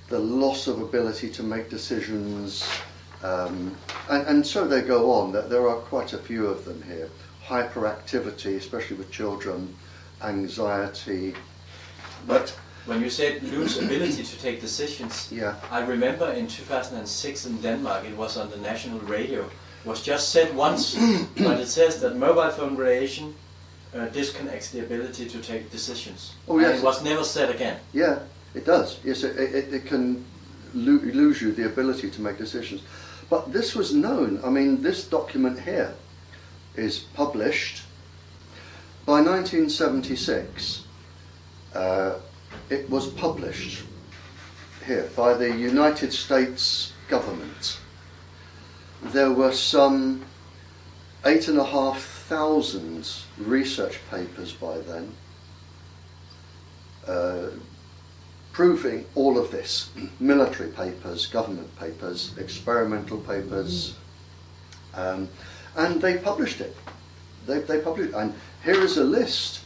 the loss of ability to make decisions, and so they go on. There are quite a few of them here. Hyperactivity, especially with children, anxiety, but when you said lose ability to take decisions, yeah. I remember in 2006 in Denmark, it was on the national radio, it was just said once, but it says that mobile phone radiation disconnects the ability to take decisions. Oh, yes. And it was never said again. Yeah, it does. Yes, it can lose you the ability to make decisions. But this was known. I mean, this document here is published. By 1976, it was published here by the United States government. There were some 8,500 research papers by then proving all of this. Military papers, government papers, experimental papers, and they published it. They published it. And here is a list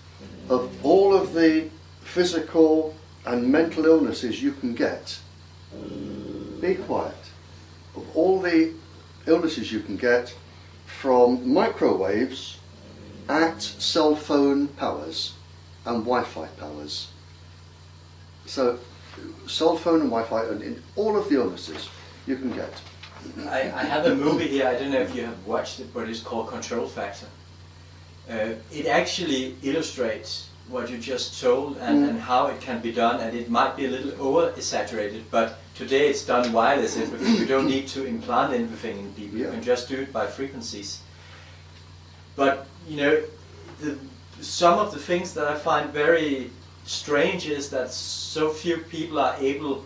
of all of the physical and mental illnesses you can get. Be quiet. Of all the illnesses you can get from microwaves at cell phone powers and Wi-Fi powers. So cell phone and Wi-Fi and in all of the illnesses you can get. I have a movie here, I don't know if you have watched it, but it's called Control Factor. It actually illustrates what you just told and how it can be done, and it might be a little over-exaggerated, but today it's done wireless. You don't need to implant anything in people, you can just do it by frequencies. But, some of the things that I find very strange is that so few people are able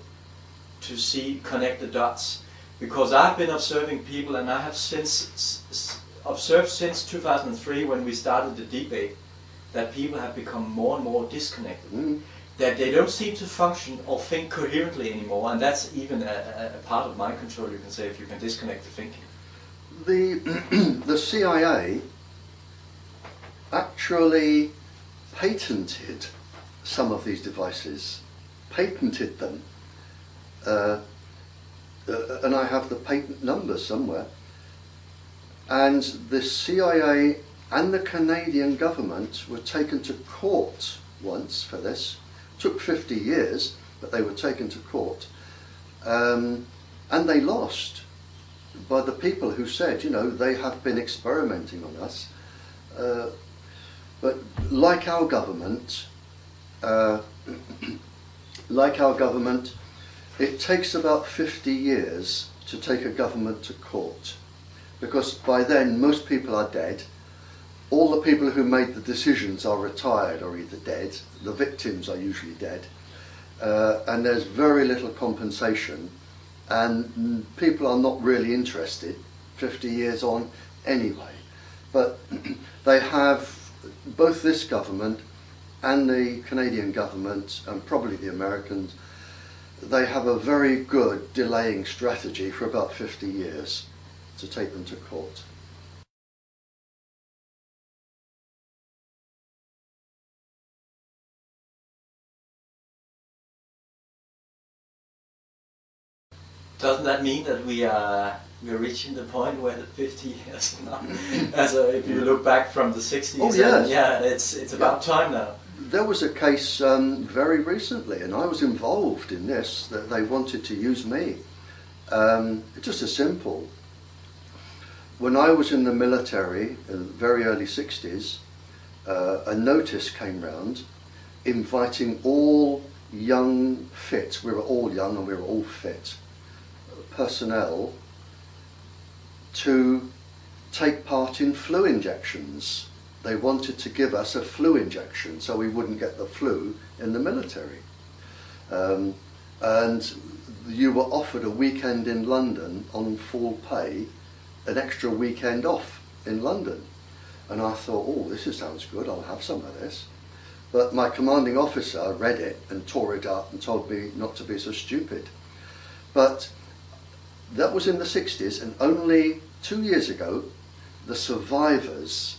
to connect the dots. Because I've been observing people, and I have observed since 2003 when we started the debate, that people have become more and more disconnected. That they don't seem to function or think coherently anymore, and that's even a part of mind control, you can say, if you can disconnect the thinking. The CIA actually patented some of these devices, patented them, and I have the patent number somewhere. And the CIA and the Canadian government were taken to court once for this. It took 50 years, but they were taken to court. And they lost by the people who said, they have been experimenting on us. But like our government, it takes about 50 years to take a government to court, because by then most people are dead. All the people who made the decisions are retired or either dead. The victims are usually dead. and there's very little compensation, and people are not really interested 50 years on anyway. But they have, both this government and the Canadian government, and probably the Americans, they have a very good delaying strategy for about 50 years to take them to court. Doesn't that mean that we're reaching the point where the 50 years now? If you look back from the 60s, oh, yes. Yeah, it's about time now. There was a case very recently, and I was involved in this, that they wanted to use me. Just as simple. When I was in the military in the very early 60s, a notice came round inviting all young, fit, we were all young and we were all fit, personnel to take part in flu injections. They wanted to give us a flu injection so we wouldn't get the flu in the military. And you were offered a weekend in London on full pay, an extra weekend off in London. And I thought, oh, this sounds good, I'll have some of this. But my commanding officer read it and tore it up and told me not to be so stupid. But that was in the 60s, and only 2 years ago, the survivors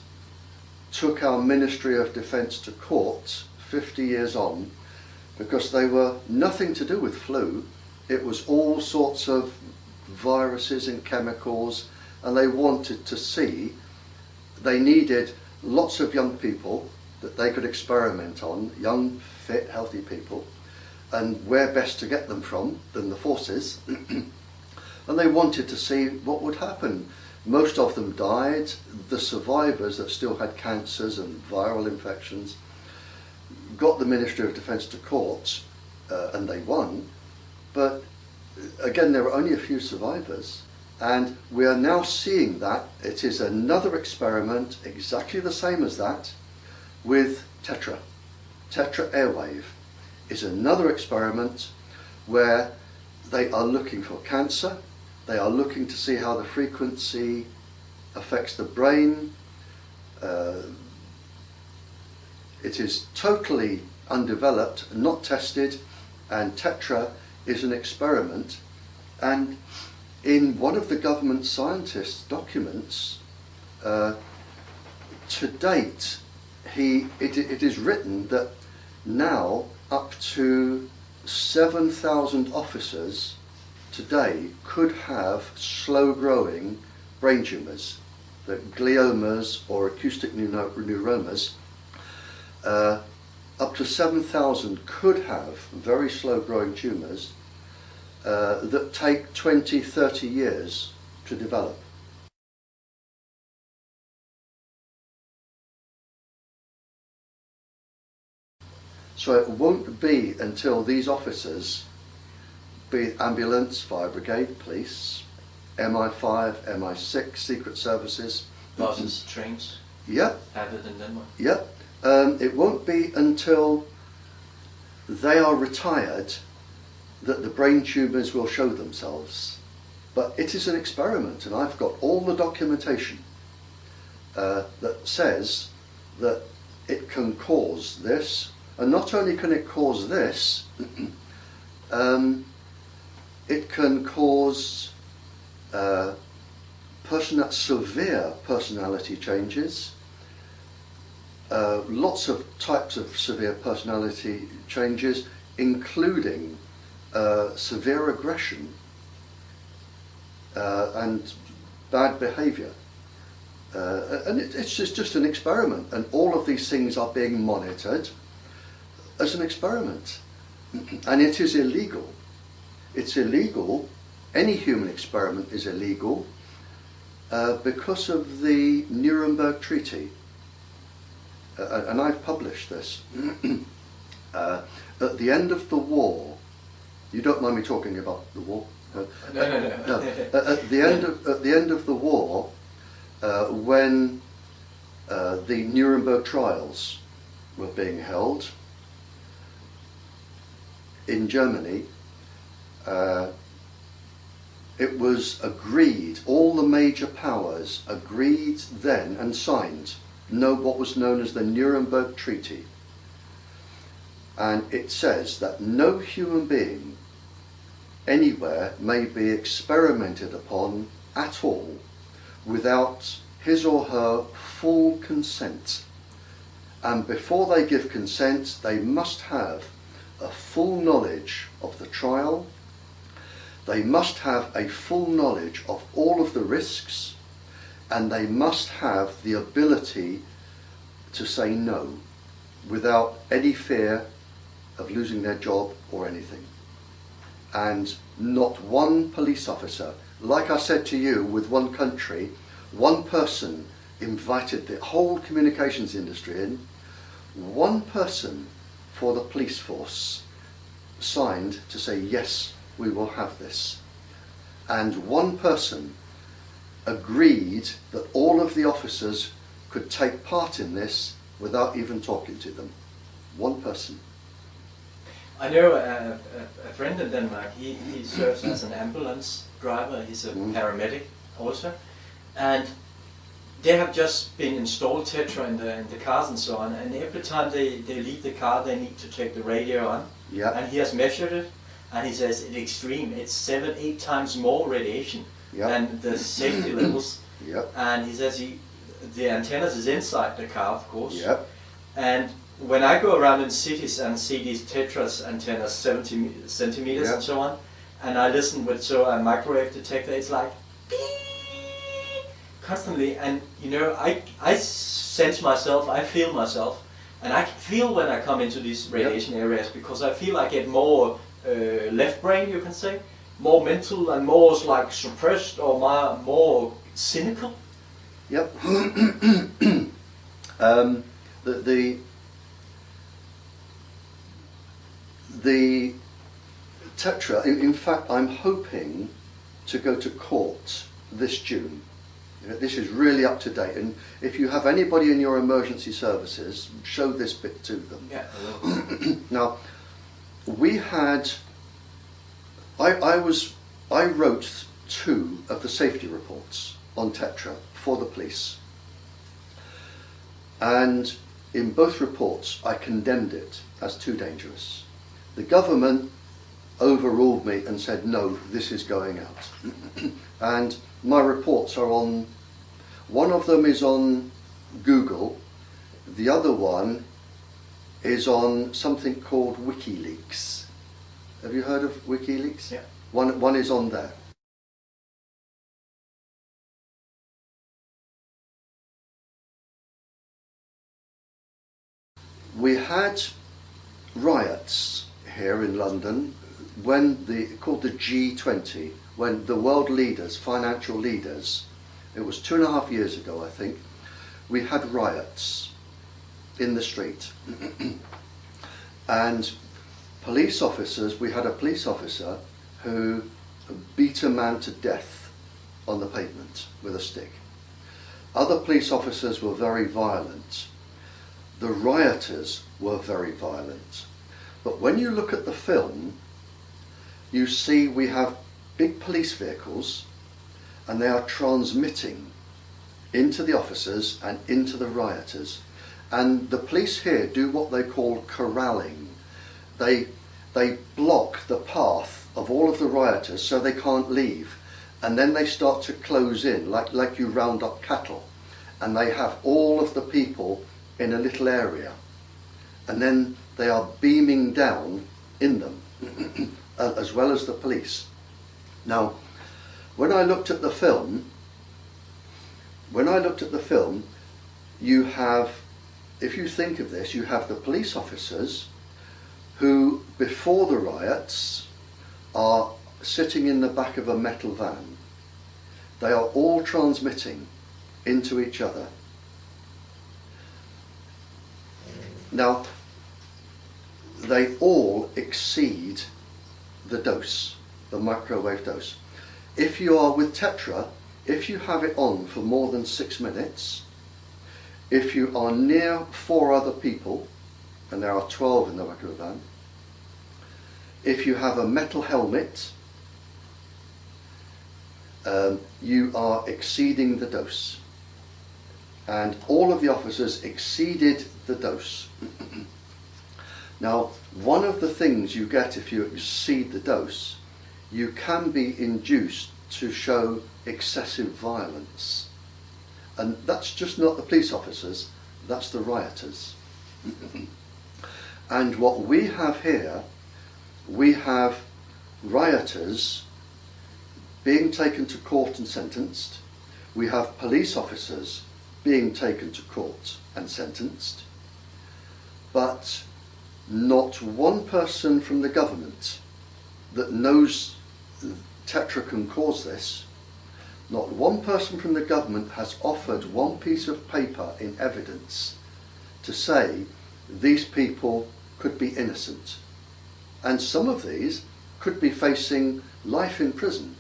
took our Ministry of Defence to court 50 years on, because they were nothing to do with flu. It was all sorts of viruses and chemicals, and they wanted to see, they needed lots of young people that they could experiment on, young, fit, healthy people, and where best to get them from than the forces. And they wanted to see what would happen. Most of them died. The survivors that still had cancers and viral infections got the Ministry of Defence to court, and they won. But again, there were only a few survivors. And we are now seeing that it is another experiment, exactly the same as that, with Tetra. Tetra Airwave is another experiment where they are looking for cancer. They are looking to see how the frequency affects the brain. It is totally undeveloped, not tested, and Tetra is an experiment. And in one of the government scientists' documents, to date, it is written that now up to 7,000 officers today could have slow-growing brain tumours, the gliomas or acoustic neuromas. Up to 7,000 could have very slow-growing tumours that take 20, 30 years to develop. So it won't be until these officers, be it ambulance, fire brigade, police, MI5, MI6, secret services. Buses, trains. Yep. Have it in Denmark. Yep. It won't be until they are retired that the brain tumours will show themselves. But it is an experiment, and I've got all the documentation that says that it can cause this. And not only can it cause this, it can cause severe personality changes, lots of types of severe personality changes, including severe aggression and bad behaviour. And it's just an experiment, and all of these things are being monitored as an experiment. And it is illegal. It's illegal, any human experiment is illegal because of the Nuremberg Treaty. And I've published this. At the end of the war, you don't mind me talking about the war? No. At the end of the war, when the Nuremberg trials were being held, in Germany, it was agreed, all the major powers agreed then and signed what was known as the Nuremberg Treaty. And it says that no human being anywhere may be experimented upon at all without his or her full consent. And before they give consent, they must have a full knowledge of the trial. They must have a full knowledge of all of the risks, and they must have the ability to say no without any fear of losing their job or anything. And not one police officer, like I said to you, with one country, one person invited the whole communications industry in, one person for the police force signed to say, yes, we will have this. And one person agreed that all of the officers could take part in this without even talking to them. One person. I know a friend in Denmark, he serves as an ambulance driver, he's a paramedic also, and they have just been installed Tetra in the cars and so on, and every time they leave the car they need to take the radio on, and he has measured it, and he says it's extreme, it's 7-8 times more radiation than the safety levels, and he says the antennas is inside the car, of course, and when I go around in cities and see these Tetras antennas 70 centimeters and so on, and I listen with a microwave detector, it's like beep, constantly, and you know, I sense myself, I feel myself, and I can feel when I come into these radiation areas, because I feel I get more left brain, you can say, more mental and more like suppressed or more cynical. Yep. The Tetra, in fact, I'm hoping to go to court this June. This is really up to date, and if you have anybody in your emergency services, show this bit to them. Yeah. Now, we had, I wrote 2 of the safety reports on Tetra for the police, and in both reports I condemned it as too dangerous. The government overruled me and said, no, this is going out. And my reports are on, one of them is on Google, the other one is on something called WikiLeaks. Have you heard of WikiLeaks? Yeah. One is on there. We had riots here in London when called the G20, when the world leaders, financial leaders, it was 2.5 years ago I think, we had riots in the street. And police officers, we had a police officer who beat a man to death on the pavement with a stick. Other police officers were very violent. The rioters were very violent. But when you look at the film, you see we have big police vehicles and they are transmitting into the officers and into the rioters. And the police here do what they call corralling. They block the path of all of the rioters so they can't leave. And then they start to close in, like you round up cattle. And they have all of the people in a little area. And then they are beaming down in them, as well as the police. Now, when I looked at the film, you have, if you think of this, you have the police officers who, before the riots, are sitting in the back of a metal van. They are all transmitting into each other. Now, they all exceed the dose, the microwave dose. If you are with Tetra, if you have it on for more than 6 minutes, if you are near 4 other people, and there are 12 in the back of the van, if you have a metal helmet, you are exceeding the dose. And all of the officers exceeded the dose. Now, one of the things you get if you exceed the dose, you can be induced to show excessive violence. And that's just not the police officers, that's the rioters. And what we have here, we have rioters being taken to court and sentenced. We have police officers being taken to court and sentenced. But not one person from the government that knows Tetra can cause this, not one person from the government has offered one piece of paper in evidence to say these people could be innocent. And some of these could be facing life in prison.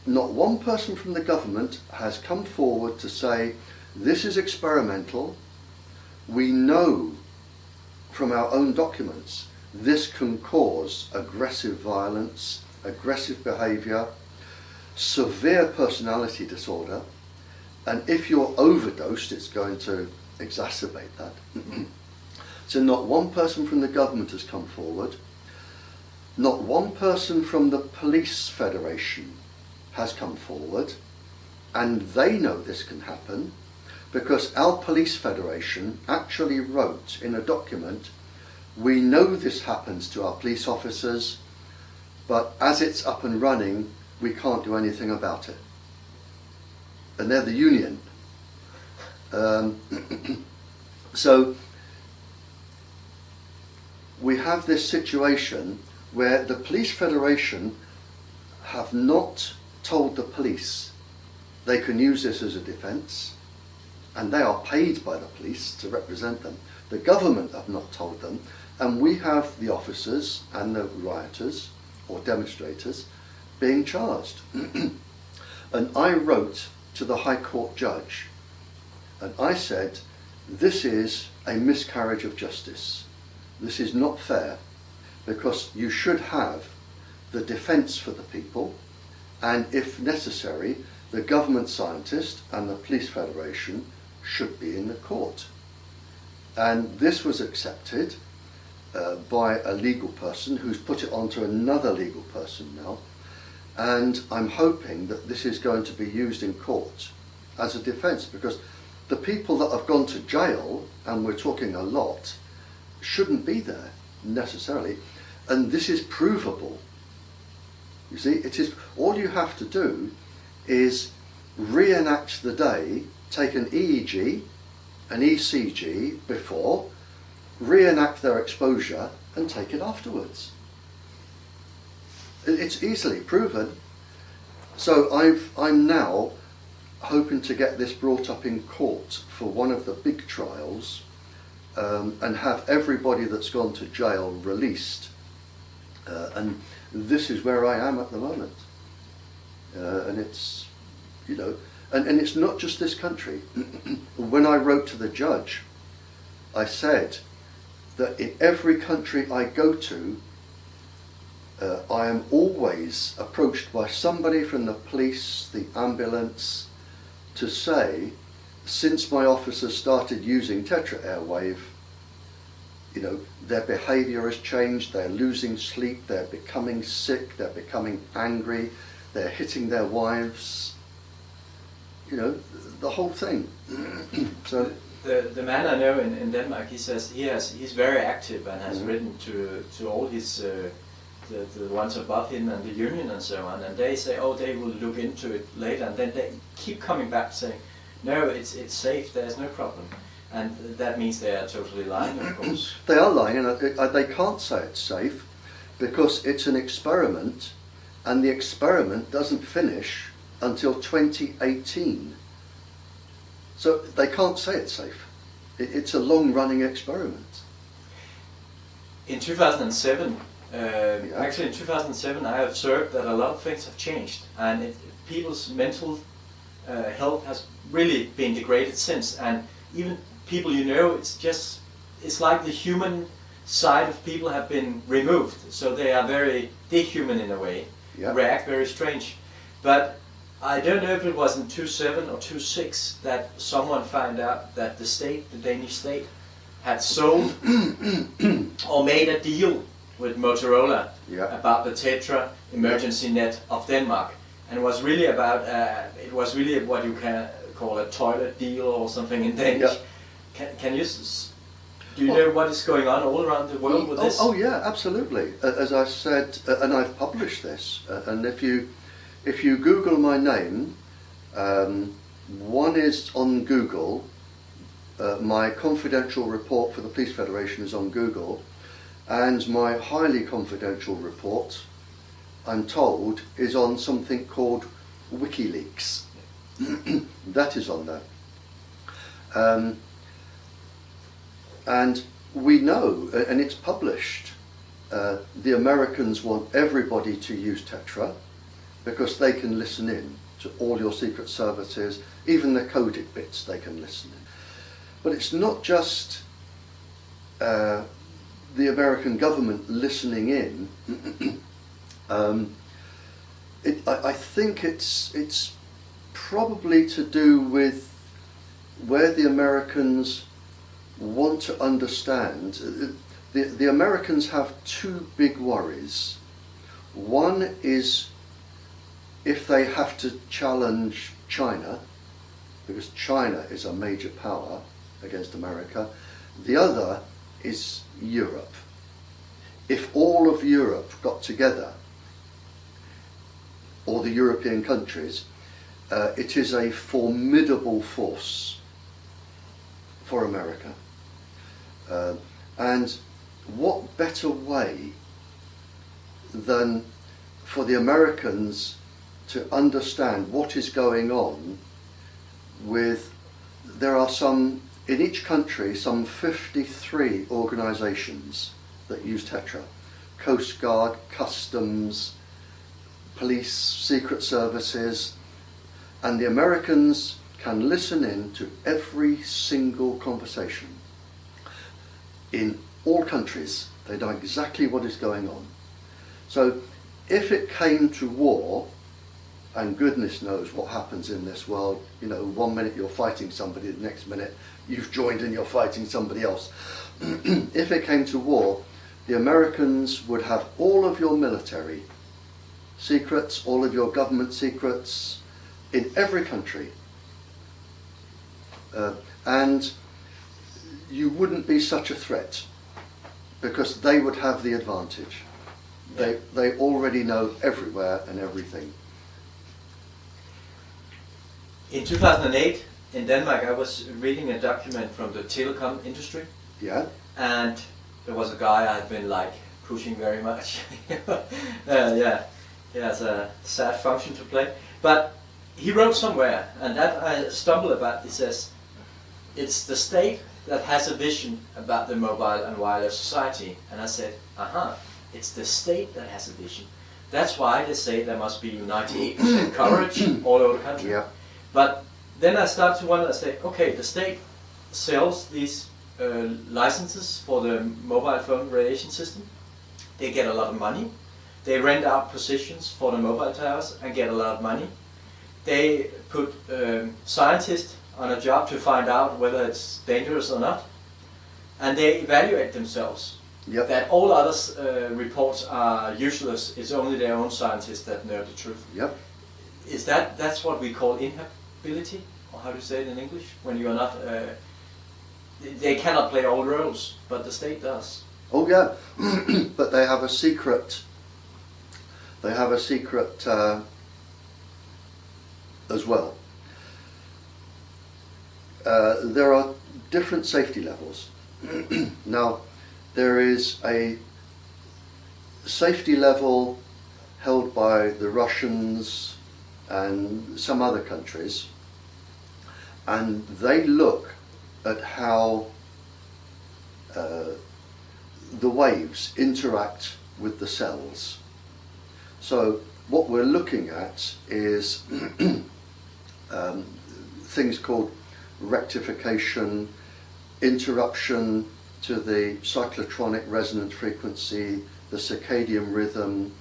Not one person from the government has come forward to say this is experimental, we know from our own documents this can cause aggressive violence, aggressive behaviour, severe personality disorder, and if you're overdosed it's going to exacerbate that. So not one person from the government has come forward, not one person from the Police Federation has come forward, and they know this can happen because our Police Federation actually wrote in a document, we know this happens to our police officers, but as it's up and running, we can't do anything about it. And they're the union. So we have this situation where the Police Federation have not told the police they can use this as a defence, and they are paid by the police to represent them. The government have not told them, and we have the officers and the rioters or demonstrators being charged. And I wrote to the High Court judge and I said, this is a miscarriage of justice. This is not fair, because you should have the defence for the people, and if necessary, the government scientist and the Police Federation should be in the court. And this was accepted by a legal person who's put it onto another legal person now, and I'm hoping that this is going to be used in court as a defence, because the people that have gone to jail, and we're talking a lot, shouldn't be there necessarily, and this is provable. You see, it is, all you have to do is reenact the day, take an EEG, an ECG before, reenact their exposure and take it afterwards. It's easily proven. So I'm now hoping to get this brought up in court for one of the big trials, and have everybody that's gone to jail released. And this is where I am at the moment. And it's, you know, and it's not just this country. When I wrote to the judge, I said that in every country I go to, I am always approached by somebody from the police, the ambulance, to say, since my officers started using Tetra Airwave, you know, their behaviour has changed, they're losing sleep, they're becoming sick, they're becoming angry, they're hitting their wives, you know, the whole thing. So the man I know in Denmark, he says he's very active and has written to all his the ones above him and the union and so on, and they say, oh, they will look into it later, and then they keep coming back saying, no, it's safe, there's no problem. And that means they are totally lying, of course. They are lying, and they can't say it's safe because it's an experiment, and the experiment doesn't finish until 2018. So they can't say it's safe. It's a long-running experiment. In 2007, actually in 2007, I observed that a lot of things have changed, and people's mental health has really been degraded since, and even people, you know, it's like the human side of people have been removed, so they are very dehuman in a way, Yeah. react very strange. But I don't know if it was in 2007 or 2006 that someone found out that the state, the Danish state, had sold or made a deal with Motorola Yeah. about the Tetra emergency net of Denmark, and it was really about what you can call a toilet deal or something in Danish. Yeah. Can you do you know what is going on all around the world with this? Oh yeah, absolutely. As I said, and I've published this, and if you Google my name, one is on Google. My confidential report for the Police Federation is on Google, and my highly confidential report, I'm told, is on something called WikiLeaks. That is on there. And we know, and it's published, the Americans want everybody to use Tetra because they can listen in to all your secret services, even the coded bits they can listen in. But it's not just the American government listening in. I think it's probably to do with where the Americans want to understand. The Americans have two big worries. One is if they have to challenge China, because China is a major power against America. The other is Europe. If all of Europe got together, or the European countries, it is a formidable force for America. And what better way than for the Americans to understand what is going on with, there are some, in each country, some 53 organisations that use Tetra. Coast Guard, Customs, Police, Secret Services, and the Americans can listen in to every single conversation. In all countries, they know exactly what is going on. So if it came to war, and goodness knows what happens in this world, you know, 1 minute you're fighting somebody, the next minute you've joined and you're fighting somebody else. If it came to war, the Americans would have all of your military secrets, all of your government secrets in every country. And you wouldn't be such a threat because they would have the advantage. They already know everywhere and everything. In 2008, in Denmark, I was reading a document from the telecom industry. Yeah. And there was a guy I'd been like pushing very much. Yeah, he has a sad function to play. But he wrote somewhere, and that I stumbled about, he says, it's the state that has a vision about the mobile and wireless society. And I said, aha, it's the state that has a vision. That's why they say there must be 98% coverage all over the country. Yeah. But then I start to wonder, I say, okay, the state sells these licenses for the mobile phone radiation system. They get a lot of money. They rent out positions for the mobile towers and get a lot of money. They put scientists on a job to find out whether it's dangerous or not. And they evaluate themselves. Yep. That all other reports are useless. It's only their own scientists that know the truth. Yep. Is that's what we call inhability, or how do you say it in English? When you are not, they cannot play all roles, but the state does. Oh yeah, but they have a secret. They have a secret as well. There are different safety levels. Now, there is a safety level held by the Russians and some other countries, and they look at how the waves interact with the cells. So what we're looking at is things called rectification, interruption, to the cyclotronic resonance frequency, the circadian rhythm,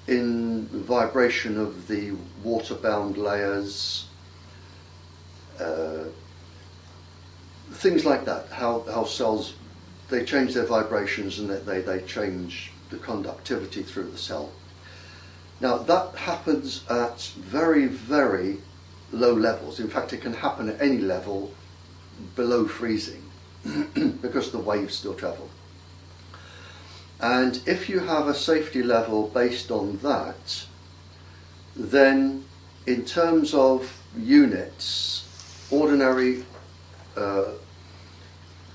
in vibration of the water-bound layers, things like that, how cells, they change their vibrations and they change the conductivity through the cell. Now that happens at very, very low levels. In fact, it can happen at any level below freezing because the waves still travel. And if you have a safety level based on that, then in terms of units, ordinary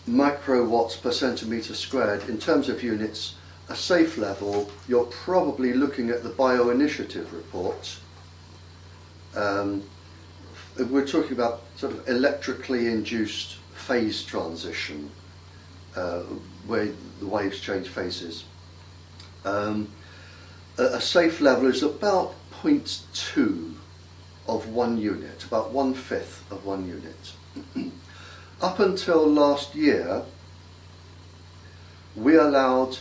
microwatts per centimetre squared, in terms of units, a safe level, you're probably looking at the Bioinitiative report. We're talking about sort of electrically induced phase transition, where the waves change phases. A safe level is about 0.2 of 1 unit, about 1/5 of 1 unit. Up until last year, we allowed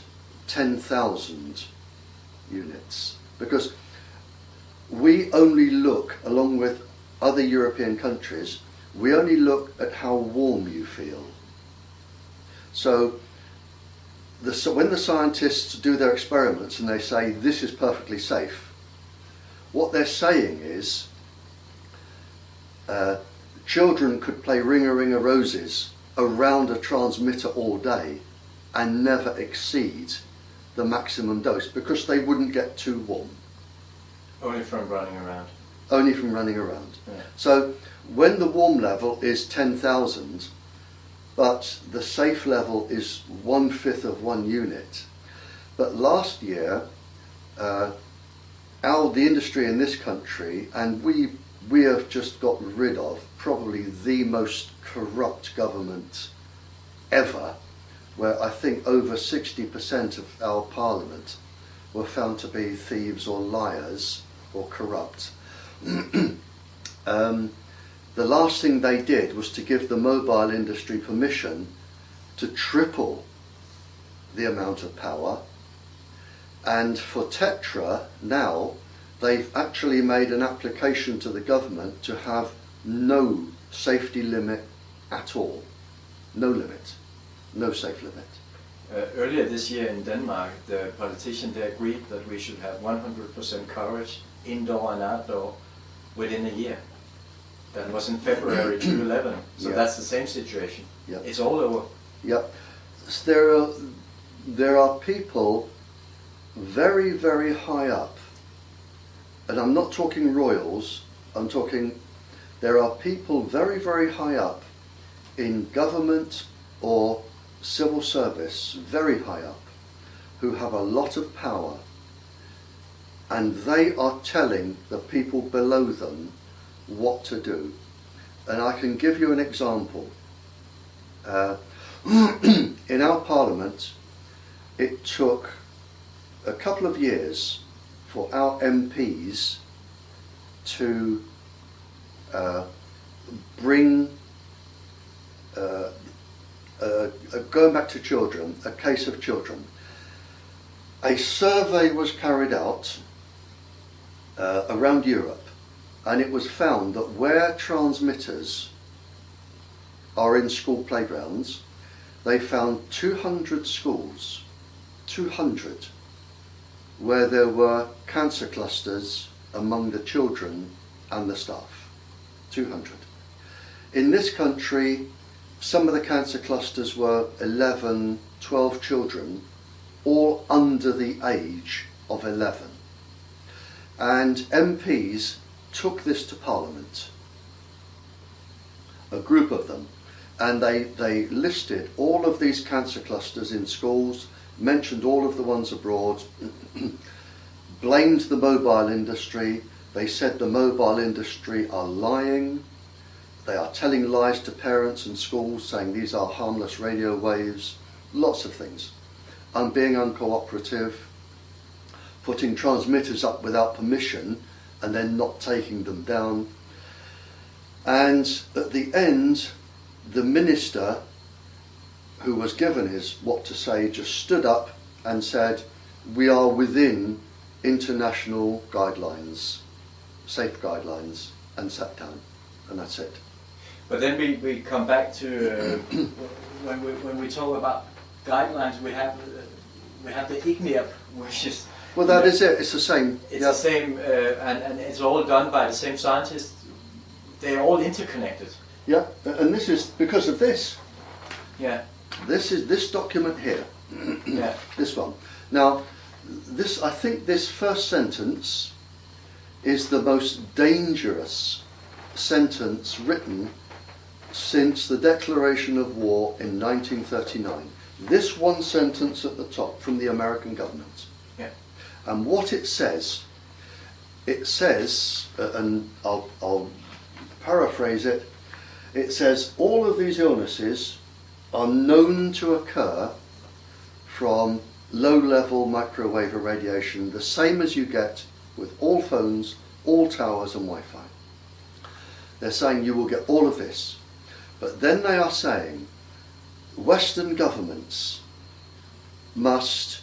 10,000 units because we only look, along with other European countries, we only look at how warm you feel. So when the scientists do their experiments and they say this is perfectly safe, what they're saying is children could play Ring-a-Ring-a Roses around a transmitter all day and never exceed the maximum dose because they wouldn't get too warm. Only from running around. Only from running around. Yeah. So when the warm level is 10,000, but the safe level is 1/5 of 1 unit. But last year, the industry in this country, and we have just got rid of probably the most corrupt government ever, where I think over 60% of our parliament were found to be thieves or liars or corrupt. The last thing they did was to give the mobile industry permission to triple the amount of power. And for Tetra now, they've actually made an application to the government to have no safety limit at all. No limit. No safe limit. Earlier this year in Denmark, the politician there agreed that we should have 100% coverage, indoor and outdoor, within a year. That was in February 2011. So Yeah. that's the same situation. Yeah. It's all over. Yep. There are people very, very high up, and I'm not talking royals, I'm talking, there are people very, very high up in government or civil service, very high up, who have a lot of power, and they are telling the people below them what to do. And I can give you an example. In our parliament, it took a couple of years for our MPs to bring, going back to children, a case of children. A survey was carried out around Europe, and it was found that where transmitters are in school playgrounds, they found 200 schools, 200, where there were cancer clusters among the children and the staff. 200. In this country, some of the cancer clusters were 11, 12 children, all under the age of 11. And MPs took this to Parliament, a group of them, and they listed all of these cancer clusters in schools, mentioned all of the ones abroad, blamed the mobile industry. They said the mobile industry are lying, they are telling lies to parents and schools, saying these are harmless radio waves, lots of things, and being uncooperative, putting transmitters up without permission and then not taking them down. And at the end, the minister who was given his what to say, just stood up and said, "We are within international guidelines, safe guidelines," and sat down, and that's it. But then we come back to when we talk about guidelines, we have the ICNIRP, which is well, that is it. It's the same. It's the same, and it's all done by the same scientists. They're all interconnected. Yeah, and this is because of this. Yeah. This document here. Yeah. This one. Now, I think this first sentence is the most dangerous sentence written since the declaration of war in 1939. This one sentence at the top from the American government. Yeah. And what it says, and I'll paraphrase it, it says all of these illnesses are known to occur from low-level microwave irradiation, the same as you get with all phones, all towers and Wi-Fi. They're saying you will get all of this. But then they are saying Western governments must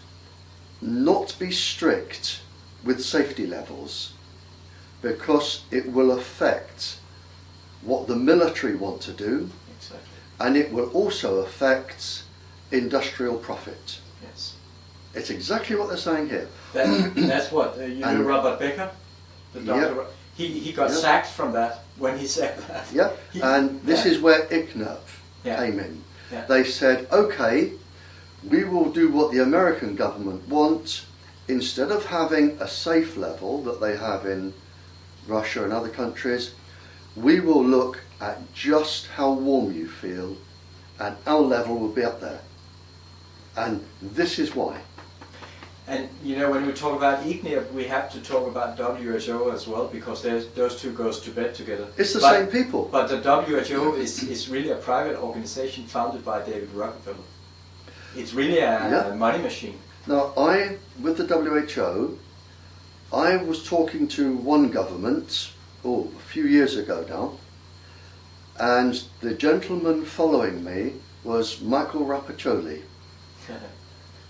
not be strict with safety levels because it will affect what the military want to do. Exactly. And it will also affect industrial profit. Yes. It's exactly what they're saying here. That's what you know. Robert Becker, the doctor. Yep. He got Yep. sacked from that when he said that. Yeah, and this is where ICNIRP came in. Yeah. They said, okay, we will do what the American government wants. Instead of having a safe level that they have in Russia and other countries, we will look at just how warm you feel, and our level will be up there. And this is why. And you know, when we talk about ICNIRP, we have to talk about WHO as well, because those two goes to bed together. It's the same people. But the WHO is really a private organization founded by David Rockefeller. It's really a money machine. Now, with the WHO, I was talking to one government, a few years ago now, and the gentleman following me was Michael Rapaccioli.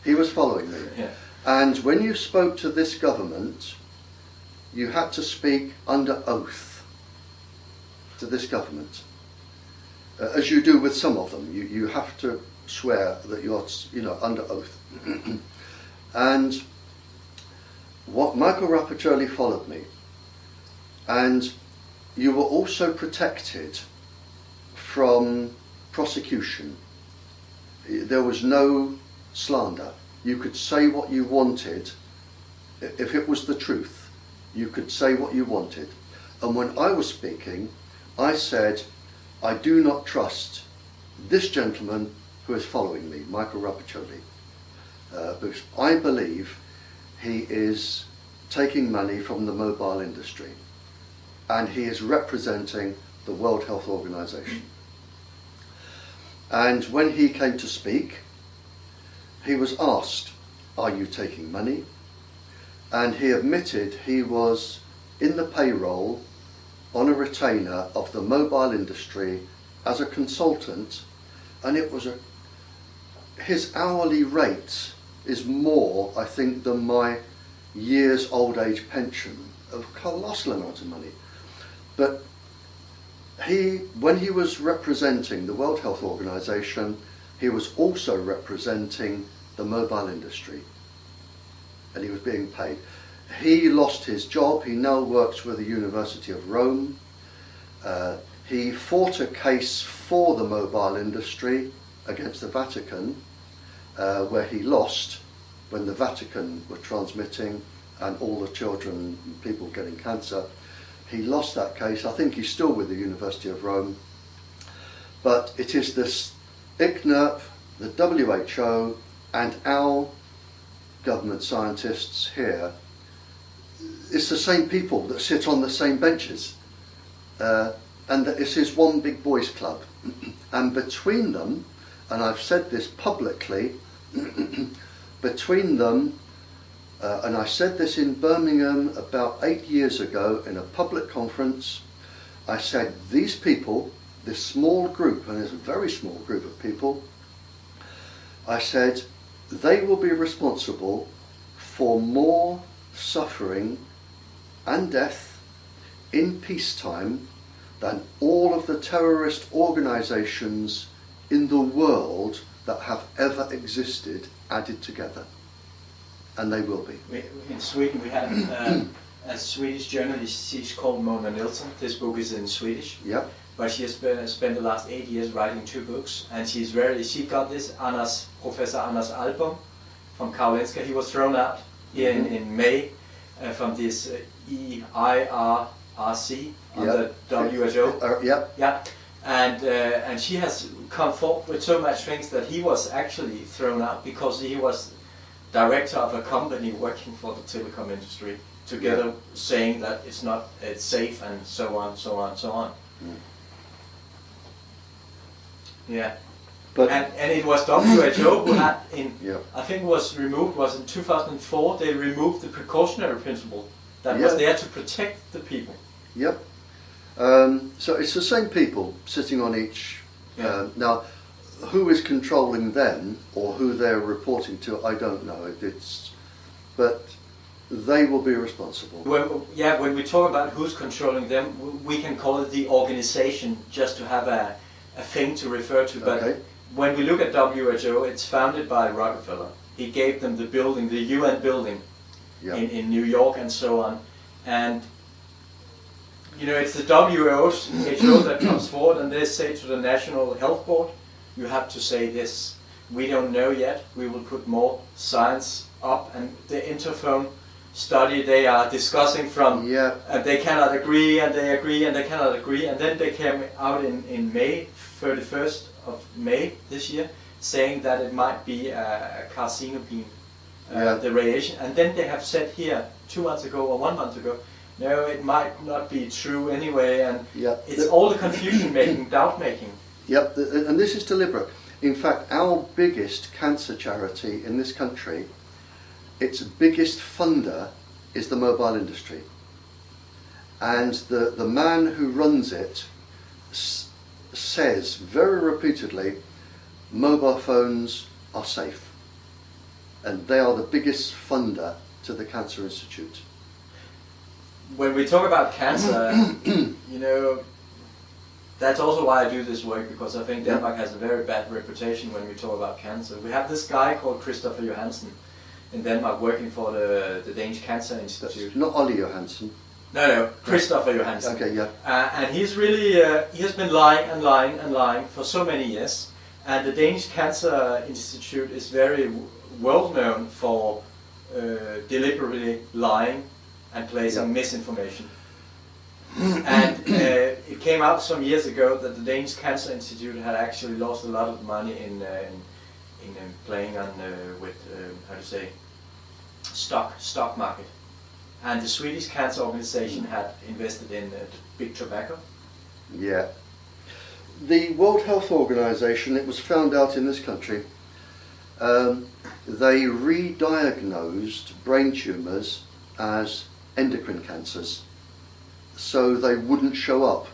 He was following me. Yeah. And when you spoke to this government, you had to speak under oath to this government. As you do with some of them, you have to swear that you're under oath. And what Michael Rapaccioli followed me, and you were also protected from prosecution. There was no slander. You could say what you wanted. If it was the truth, you could say what you wanted. And when I was speaking, I said, I do not trust this gentleman who is following me, Michael Rapaccioli, because I believe he is taking money from the mobile industry and he is representing the World Health Organization. And when he came to speak, he was asked, are you taking money? And he admitted he was in the payroll on a retainer of the mobile industry as a consultant, and it was his hourly rate is more, I think, than my year's old age pension, of colossal amount of money. But when he was representing the World Health Organization, he was also representing the mobile industry, and he was being paid. He lost his job. He now works with the University of Rome. He fought a case for the mobile industry against the Vatican, where he lost when the Vatican were transmitting and all the children and people getting cancer. He lost that case. I think he's still with the University of Rome. But it is this ICNIRP, the WHO, and our government scientists here. It's the same people that sit on the same benches. And that this is one big boys club. And between them, and I've said this publicly, between them, and I said this in Birmingham about 8 years ago in a public conference, I said these people, this small group, and it's a very small group of people, I said, they will be responsible for more suffering and death in peacetime than all of the terrorist organisations in the world that have ever existed added together. And they will be. In Sweden we had a Swedish journalist, she's called Mona Nilsson. This book is in Swedish. Yep. But she has spent the last 8 years writing 2 books, and she got this, Professor Anders Albom from Karolinska. He was thrown out here in May from this IRRC on the WHO. Yep. Yeah, and she has come forward with so much things that he was actually thrown out because he was director of a company working for the telecom industry, together saying that it's safe and so on, so on, so on. Mm. Yeah. But and it was WHO who had I think was in 2004 they removed the precautionary principle that was there to protect the people. Yep. So it's the same people sitting on each. Now, who is controlling them or who they're reporting to, I don't know. But they will be responsible. When we talk about who's controlling them, we can call it the organization just to have a thing to refer to. But when we look at WHO, it's founded by Rockefeller. He gave them the building, the UN building in New York and so on. And it's the WHO that comes forward and they say to the National Health Board, you have to say this. We don't know yet. We will put more science up. And the Interphone study they are discussing from, they cannot agree and they agree and they cannot agree. And then they came out in May, 31st of May this year, saying that it might be a carcinogen, the radiation. And then they have said here 2 months ago or 1 month ago, no, it might not be true anyway. And it's all the confusion making, doubt making. Yep, and this is deliberate. In fact, our biggest cancer charity in this country, its biggest funder is the mobile industry. And the man who runs it says very repeatedly, mobile phones are safe. And they are the biggest funder to the Cancer Institute. When we talk about cancer, that's also why I do this work, because I think Denmark has a very bad reputation when we talk about cancer. We have this guy called Christopher Johansen in Denmark working for the Danish Cancer Institute. That's not Ollie Johansen. No, Christopher Johansen. Okay, yeah. And he's really, he has been lying and lying and lying for so many years. And the Danish Cancer Institute is very well known for deliberately lying and placing misinformation. And it came out some years ago that the Danish Cancer Institute had actually lost a lot of money in playing on with stock market. And the Swedish Cancer Organization had invested in big tobacco. Yeah. The World Health Organization, it was found out in this country, they re-diagnosed brain tumours as endocrine cancers, so they wouldn't show up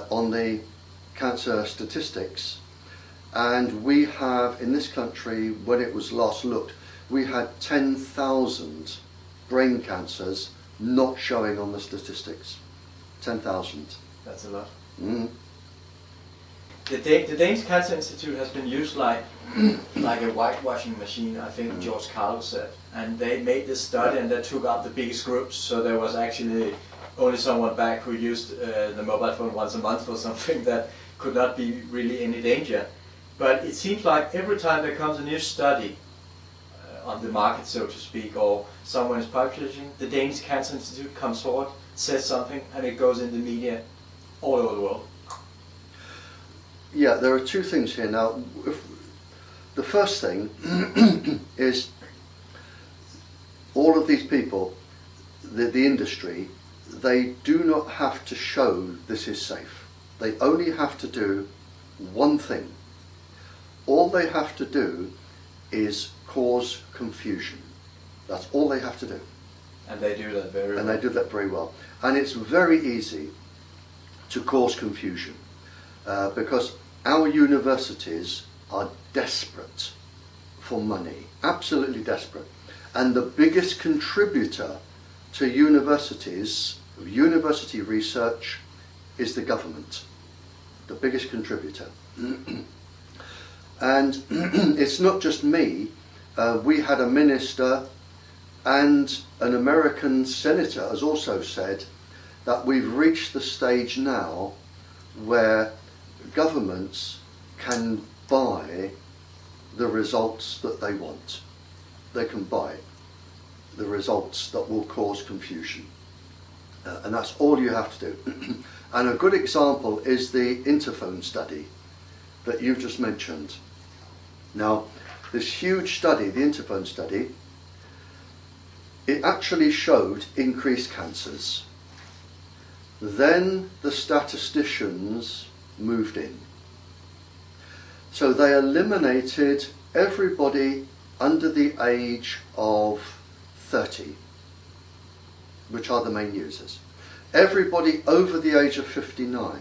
on the cancer statistics. And we have, in this country, when it was last looked, we had 10,000 brain cancers not showing on the statistics. 10,000. That's a lot. Mm. The Danish Cancer Institute has been used like a whitewashing machine, I think George Carlos said. And they made this study and they took out the biggest groups, so there was actually only someone back who used the mobile phone once a month or something that could not be really any danger. But it seems like every time there comes a new study on the market, so to speak, or someone is publishing, the Danish Cancer Institute comes forward, says something, and it goes in the media all over the world. Yeah, there are two things here. Now, the first thing is all of these people, the industry, they do not have to show this is safe. They only have to do one thing. All they have to do is cause confusion. That's all they have to do. And they do that very well. And they do that very well. And it's very easy to cause confusion because our universities are desperate for money, absolutely desperate. And the biggest contributor to university research is the government, the biggest contributor. And it's not just me. We had a minister and an American senator has also said that we've reached the stage now where governments can buy the results that they want. They can buy the results that will cause confusion. And that's all you have to do. And a good example is the Interphone study that you've just mentioned. Now, this huge study, the Interphone study, it actually showed increased cancers. Then the statisticians moved in. So they eliminated everybody under the age of 30, which are the main users. Everybody over the age of 59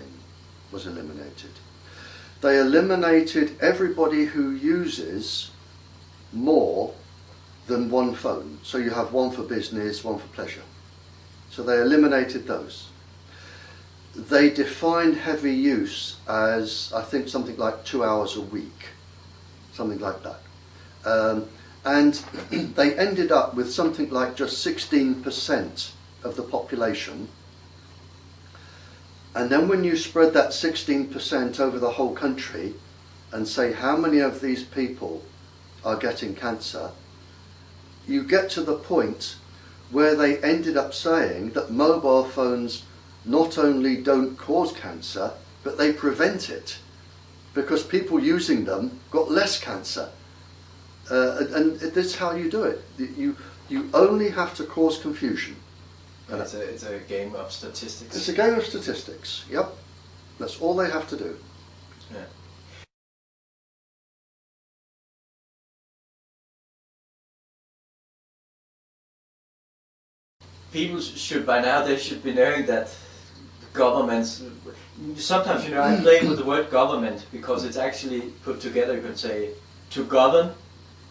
was eliminated. They eliminated everybody who uses more than one phone. So you have one for business, one for pleasure. So they eliminated those. They defined heavy use as, I think, something like 2 hours a week, something like that. And they ended up with something like just 16% of the population. And then when you spread that 16% over the whole country and say how many of these people are getting cancer, you get to the point where they ended up saying that mobile phones not only don't cause cancer, but they prevent it, because people using them got less cancer. And that's how you do it. You only have to cause confusion. It's a game of statistics. It's a game of statistics, yep. That's all they have to do. Yeah. People should, by now, they should be knowing that governments, sometimes, I play with the word government because it's actually put together, you can say, to govern,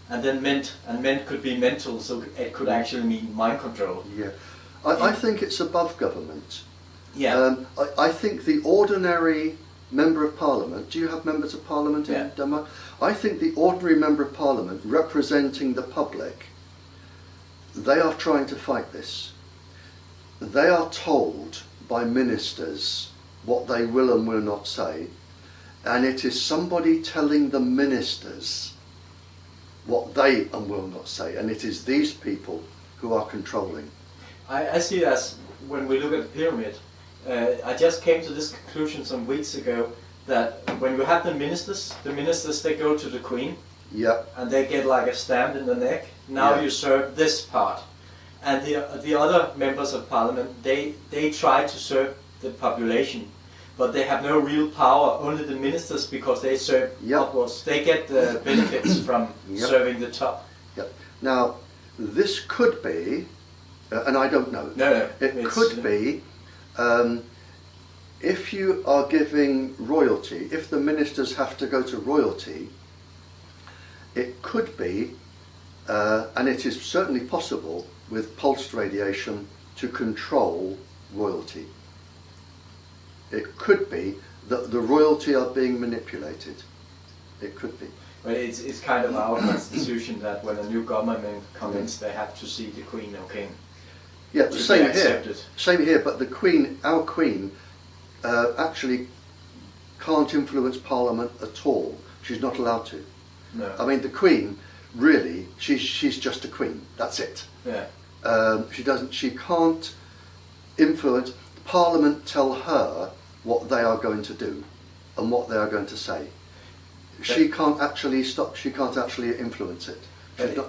and then meant, and meant could be mental, so it could actually mean mind control. Yeah, I think it's above government. Yeah. I think the ordinary member of parliament, do you have members of parliament in Denmark? I think the ordinary member of parliament representing the public, they are trying to fight this. They are told by ministers what they will and will not say, and it is somebody telling the ministers what they and will not say, and it is these people who are controlling. I see it as, when we look at the pyramid, I just came to this conclusion some weeks ago that when you have the ministers they go to the Queen, and they get like a stamp in the neck. Now you serve this part. And the other members of parliament, they try to serve the population, but they have no real power, only the ministers, because they serve upwards. They get the benefits from serving the top. Now, this could be, and I don't know, it could be, if you are giving royalty, if the ministers have to go to royalty, it could be, and it is certainly possible, with pulsed radiation to control royalty. It could be that the royalty are being manipulated. It could be. But it's kind of our constitution that when a new government comes, they have to see the Queen or King. Yeah, same here. Same here, but the Queen, our Queen, actually can't influence Parliament at all. She's not allowed to. No. I mean, the Queen, really, she's just a queen. That's it. Yeah. She can't influence. Parliament tell her what they are going to do and what they are going to say. She can't actually stop. She can't actually influence it.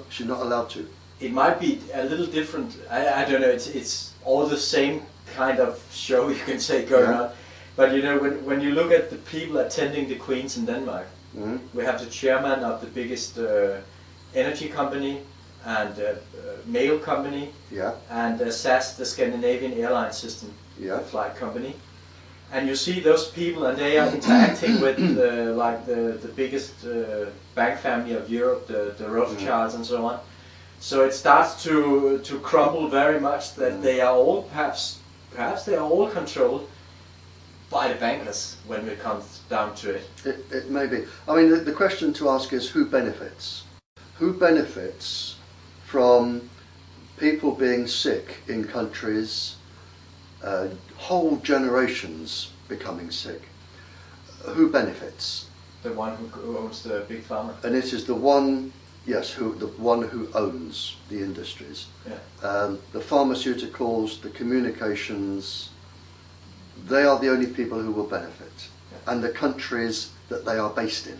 She's not allowed to. It might be a little different. I don't know. It's all the same kind of show, you can say, going on. But when you look at the people attending the Queens in Denmark, we have the chairman of the biggest energy company and mail company, and SAS, the Scandinavian airline system, flight company. and you see those people, and they are interacting with like the biggest bank family of Europe, the Rothschilds and so on. So it starts to crumble very much that they are all perhaps they are all controlled by the bankers when it comes down to it. It may be. I mean, the question to ask is who benefits? Who benefits from people being sick in countries, whole generations becoming sick? Who benefits? The one who owns the big pharma. And it is the one, yes, the one who owns the industries. Yeah. The pharmaceuticals, the communications, they are the only people who will benefit. Yeah. And the countries that they are based in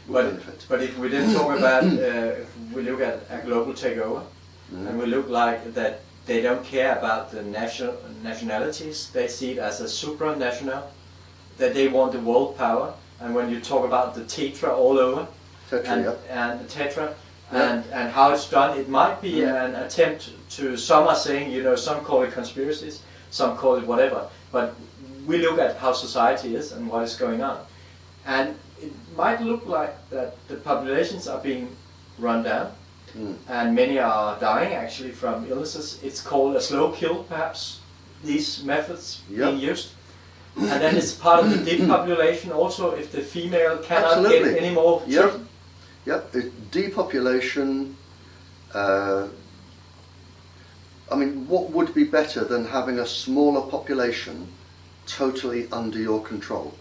will benefit. But if we then talk about, if we look at a global takeover, and we look like that they don't care about the nationalities, they see it as a supranational, that they want the world power. And when you talk about the tetra all over, and the tetra, and how it's done, it might be an attempt to, some are saying, you know, some call it conspiracies, some call it whatever, but we look at how society is and what is going on. And it might look like that the populations are being run down, and many are dying actually from illnesses. It's called a slow kill, perhaps, these methods being used. And then it's part of the depopulation also, if the female cannot get any more children. Yep, depopulation. I mean, what would be better than having a smaller population totally under your control?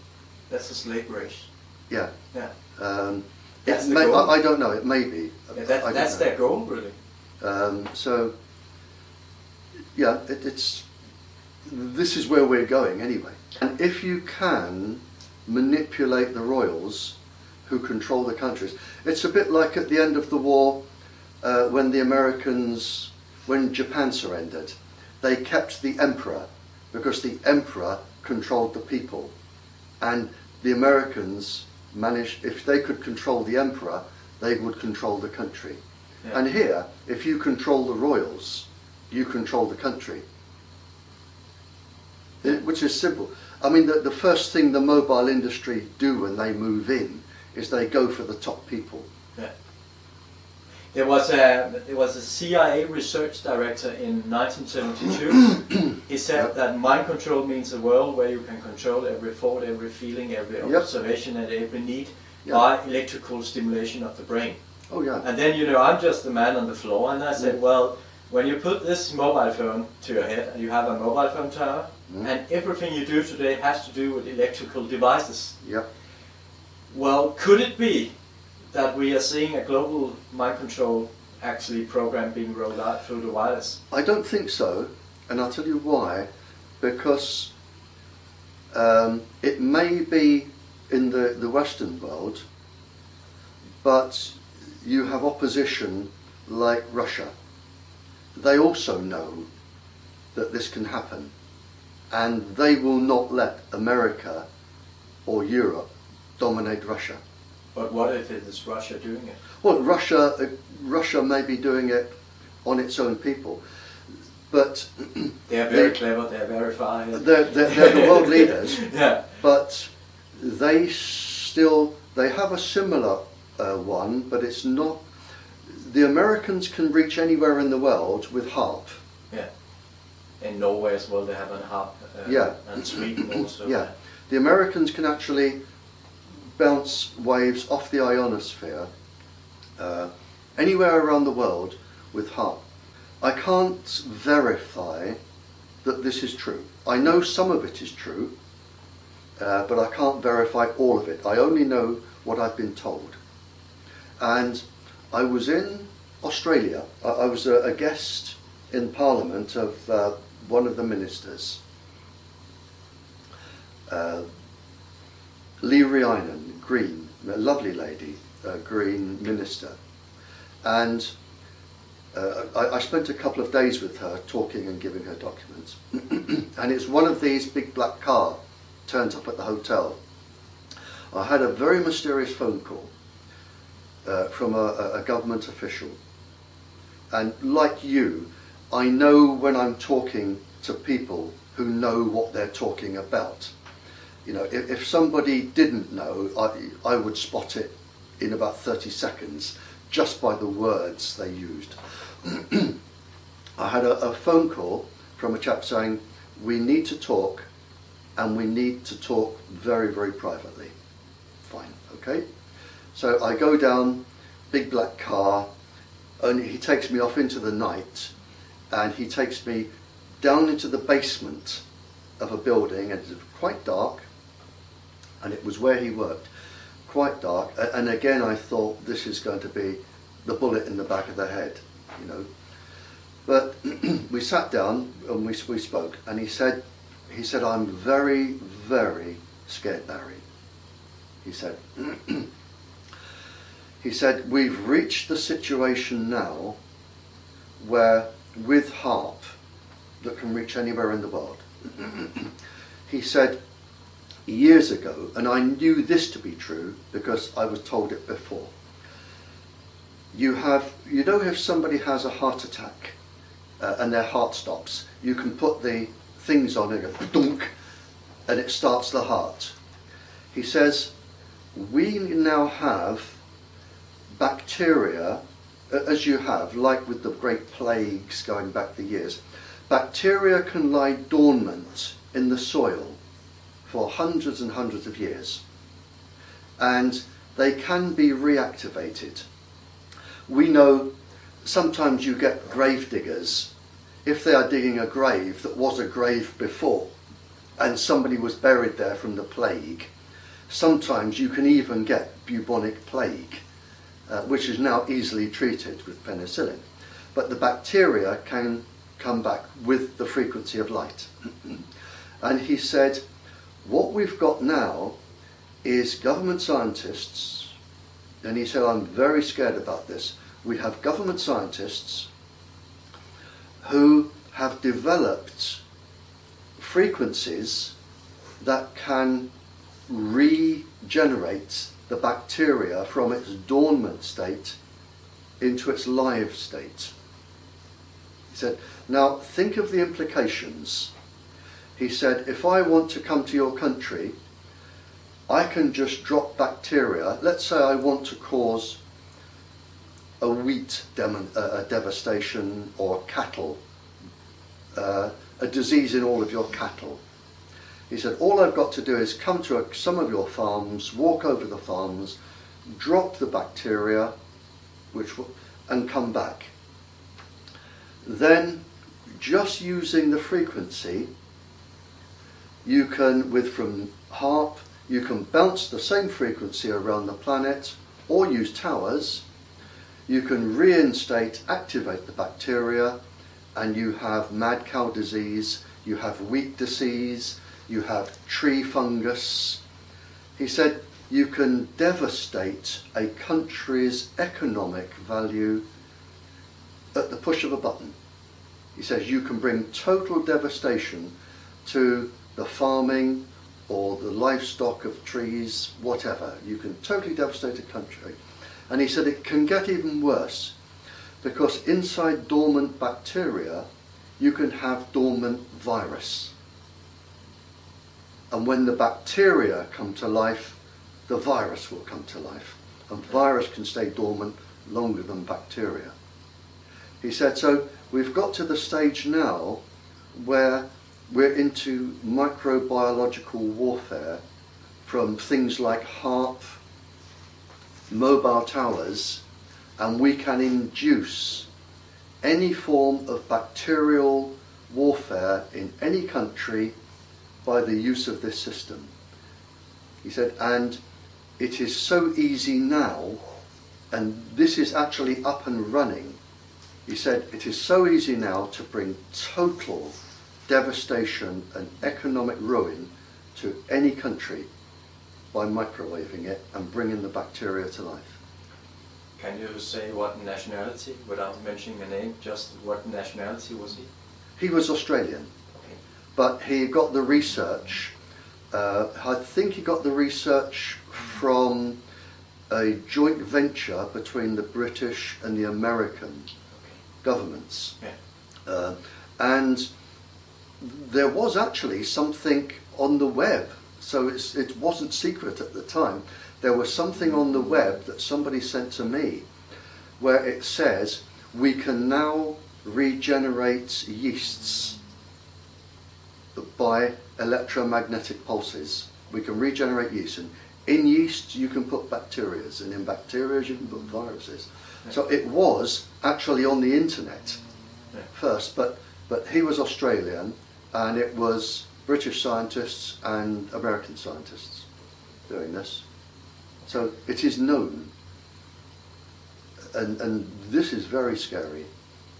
That's a slave race. Yeah. Yeah. That's the goal. I don't know, it may be. Yeah, that's their goal, really. So, yeah, this is where we're going anyway. And if you can manipulate the royals who control the countries, it's a bit like at the end of the war when Japan surrendered. They kept the emperor because the emperor controlled the people, and the Americans managed, if they could control the emperor, they would control the country. Yeah. And here, if you control the royals, you control the country. Which is simple. I mean, the first thing the mobile industry do when they move in is they go for the top people. Yeah. There was a CIA research director in 1972. He said that mind control means a world where you can control every thought, every feeling, every observation, and every need by electrical stimulation of the brain. Oh yeah. And then, you know, I'm just the man on the floor, and I said, well, when you put this mobile phone to your head, and you have a mobile phone tower, and everything you do today has to do with electrical devices. Yep. Well, could it be that we are seeing a global mind control actually program being rolled out through the wireless? I don't think so, and I'll tell you why. Because it may be in the Western world, but you have opposition like Russia. They also know that this can happen, and they will not let America or Europe dominate Russia. But what if it is Russia doing it? Well, Russia may be doing it on its own people, but they are very clever. They are very fine. They're the world leaders. Yeah. But they have a similar one, but it's not. The Americans can reach anywhere in the world with HAARP. Yeah. In Norway as well, they have a HAARP. And Sweden also. Yeah. The Americans can actually bounce waves off the ionosphere anywhere around the world with HAARP. I can't verify that this is true. I know some of it is true, but I can't verify all of it. I only know what I've been told. And I was in Australia. I was a guest in Parliament of one of the ministers, Lee Rhiannon, Green, a lovely lady, Green minister. And I spent a couple of days with her talking and giving her documents. And it's one of these big black car turned up at the hotel. I had a very mysterious phone call from a government official. And like you, I know when I'm talking to people who know what they're talking about. You know, if somebody didn't know, I would spot it in about 30 seconds just by the words they used. I had a phone call from a chap saying, we need to talk, and we need to talk very, very privately. Fine, okay. So I go down, big black car, and he takes me off into the night, and he takes me down into the basement of a building, and it's quite dark, and it was where he worked, quite dark, and again I thought this is going to be the bullet in the back of the head, you know. But we sat down and we spoke, and he said, I'm very, very scared, Barry. He said, we've reached the situation now where with HAARP, that can reach anywhere in the world, he said, years ago, and I knew this to be true because I was told it before, you know if somebody has a heart attack and their heart stops, you can put the things on it, dunk, and it starts the heart. He says, we now have bacteria, as you have, like with the great plagues going back the years, bacteria can lie dormant in the soil for hundreds and hundreds of years, and they can be reactivated. We know sometimes you get grave diggers, if they are digging a grave that was a grave before and somebody was buried there from the plague, sometimes you can even get bubonic plague, which is now easily treated with penicillin. But the bacteria can come back with the frequency of light. And he said, what we've got now is government scientists, and he said, I'm very scared about this. We have government scientists who have developed frequencies that can regenerate the bacteria from its dormant state into its live state. He said, now think of the implications. He said, if I want to come to your country, I can just drop bacteria. Let's say I want to cause a wheat devastation, or cattle, a disease in all of your cattle. He said, all I've got to do is come to some of your farms, walk over the farms, drop the bacteria, and come back. Then, just using the frequency, you can, from HAARP, you can bounce the same frequency around the planet, or use towers. You can reinstate, activate the bacteria, and you have mad cow disease, you have wheat disease, you have tree fungus. He said you can devastate a country's economic value at the push of a button. He says you can bring total devastation to the farming or the livestock of trees, whatever. You can totally devastate a country. And he said it can get even worse, because inside dormant bacteria you can have dormant virus. And when the bacteria come to life, the virus will come to life. And virus can stay dormant longer than bacteria. He said, so we've got to the stage now where we're into microbiological warfare from things like HAARP, mobile towers, and we can induce any form of bacterial warfare in any country by the use of this system. He said, and it is so easy now, and this is actually up and running. He said, it is so easy now to bring total devastation and economic ruin to any country by microwaving it and bringing the bacteria to life. Can you say what nationality, without mentioning a name, just what nationality was he? He was Australian. But he got the research, I think he got the research from a joint venture between the British and the American governments. Yeah. And there was actually something on the web, so it wasn't secret at the time. There was something on the web that somebody sent to me where it says we can now regenerate yeasts by electromagnetic pulses. We can regenerate yeast, and in yeast you can put bacteria, and in bacteria you can put viruses. Yeah. So it was actually on the internet Yeah. first, but he was Australian, and it was British scientists and American scientists doing this. So it is known, and this is very scary,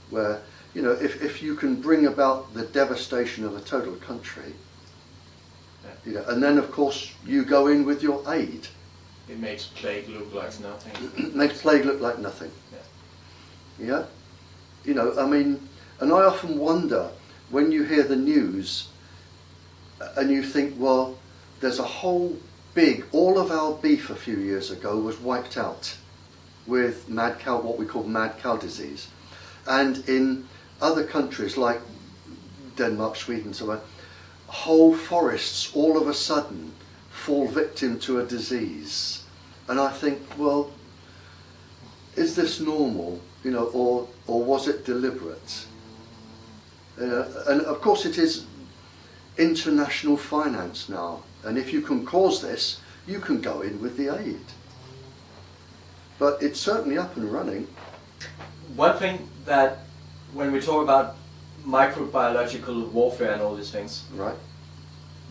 where, you know, if you can bring about the devastation of a total country, Yeah. you know, and then of course you go in with your aid, It makes plague look like nothing. it makes plague look like nothing. Yeah. Yeah, you know, I mean, and I often wonder when you hear the news and you think, well, there's a whole all of our beef a few years ago was wiped out with mad cow, what we call mad cow disease. And in other countries like Denmark, Sweden, so on, whole forests all of a sudden fall victim to a disease. And I think, well, is this normal, you know, or was it deliberate? And of course it is international finance now, and if you can cause this, you can go in with the aid. But it's certainly up and running. One thing that, when we talk about microbiological warfare and all these things, Right.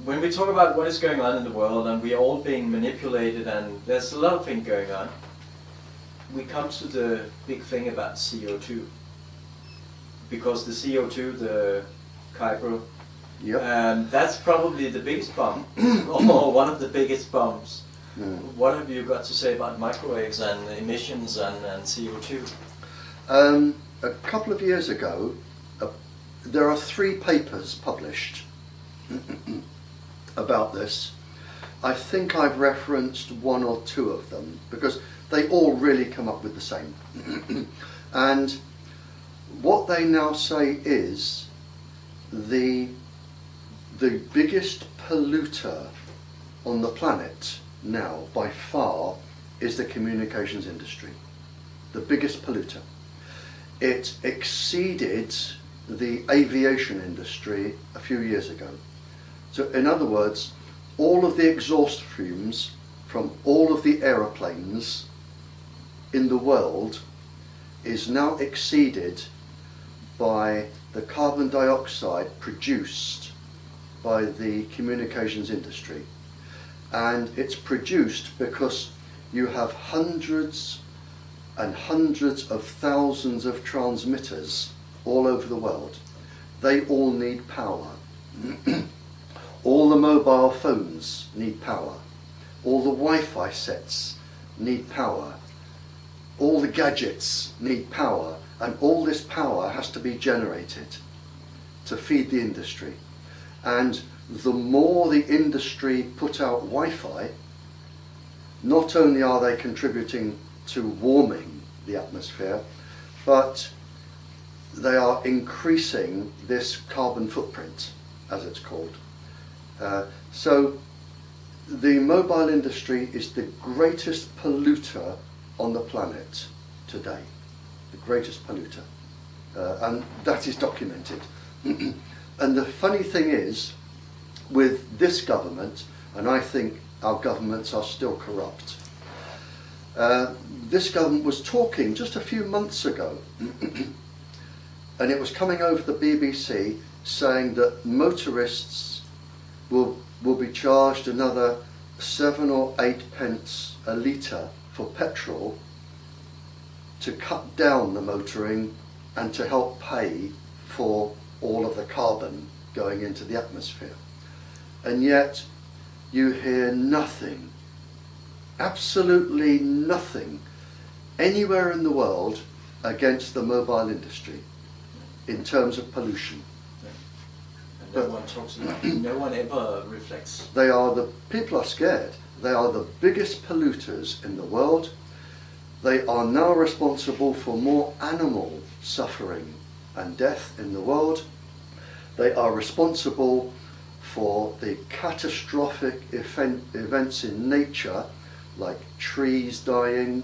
when we talk about what is going on in the world and we're all being manipulated and there's a lot of things going on, we come to the big thing about CO2. Because the CO2, the Kuiper, Yep. that's probably the biggest bomb, or one of the biggest bombs. Mm. What have you got to say about microwaves and emissions and CO2? A couple of years ago, there are 3 papers published about this. I think I've referenced 1 or 2 of them because they all really come up with the same. And what they now say is the biggest polluter on the planet now, by far, is the communications industry. The biggest polluter. It exceeded the aviation industry a few years ago. So in other words, all of the exhaust fumes from all of the aeroplanes in the world is now exceeded by the carbon dioxide produced by the communications industry. And it's produced because you have hundreds and hundreds of thousands of transmitters all over the world. They all need power. All the mobile phones need power. All the Wi-Fi sets need power. All the gadgets need power, and all this power has to be generated to feed the industry. And the more the industry put out Wi-Fi, not only are they contributing to warming the atmosphere, but they are increasing this carbon footprint, as it's called. So the mobile industry is the greatest polluter on the planet today, the greatest polluter, and that is documented. And the funny thing is, with this government, and I think our governments are still corrupt, this government was talking just a few months ago, and it was coming over the BBC saying that motorists will be charged another 7 or 8 pence a litre for petrol to cut down the motoring and to help pay for all of the carbon going into the atmosphere. And yet you hear nothing, absolutely nothing, anywhere in the world against the mobile industry in terms of pollution. And no one talks about it. No one ever reflects. People are scared. They are the biggest polluters in the world. They are now responsible for more animal suffering and death in the world. They are responsible for the catastrophic events in nature, like trees dying,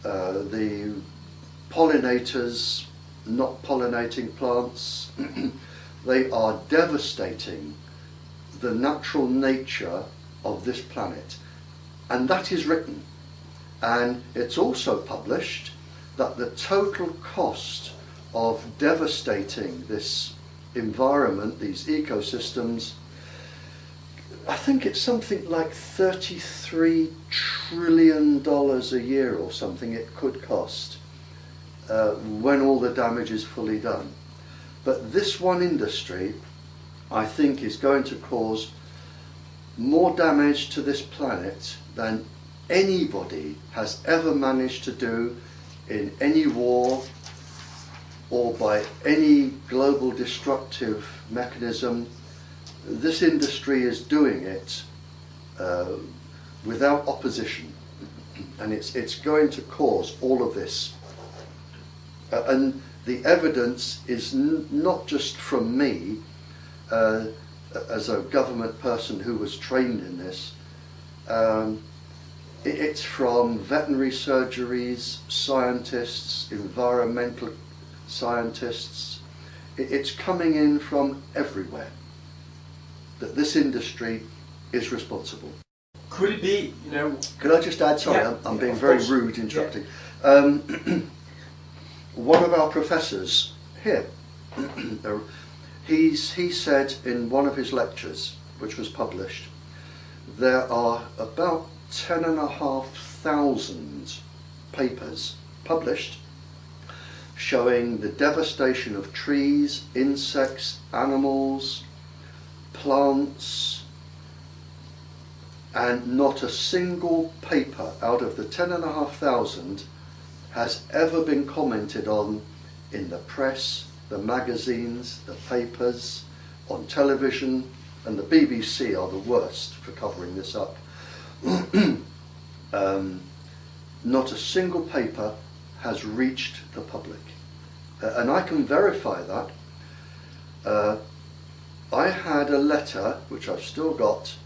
the pollinators not pollinating plants. They are devastating the natural nature of this planet. And that is written. And it's also published that the total cost of devastating this environment, these ecosystems, I think it's something like $33 trillion a year or something it could cost when all the damage is fully done. But this one industry, I think, is going to cause more damage to this planet than anybody has ever managed to do in any war or by any global destructive mechanism. This industry is doing it without opposition, and it's going to cause all of this. And the evidence is not just from me as a government person who was trained in this. It's from veterinary surgeries, scientists, environmental scientists. It's coming in from everywhere that this industry is responsible. Could it be, you know... Could I just add, sorry, Yeah, I'm yeah, being of very course. rude interrupting. Yeah. One of our professors here, he said in one of his lectures, which was published, there are about 10,500 papers published showing the devastation of trees, insects, animals, plants, and not a single paper out of the 10,500 has ever been commented on in the press, the magazines, the papers, on television, and the BBC are the worst for covering this up. Not a single paper has reached the public. And I can verify that. I had a letter, which I've still got,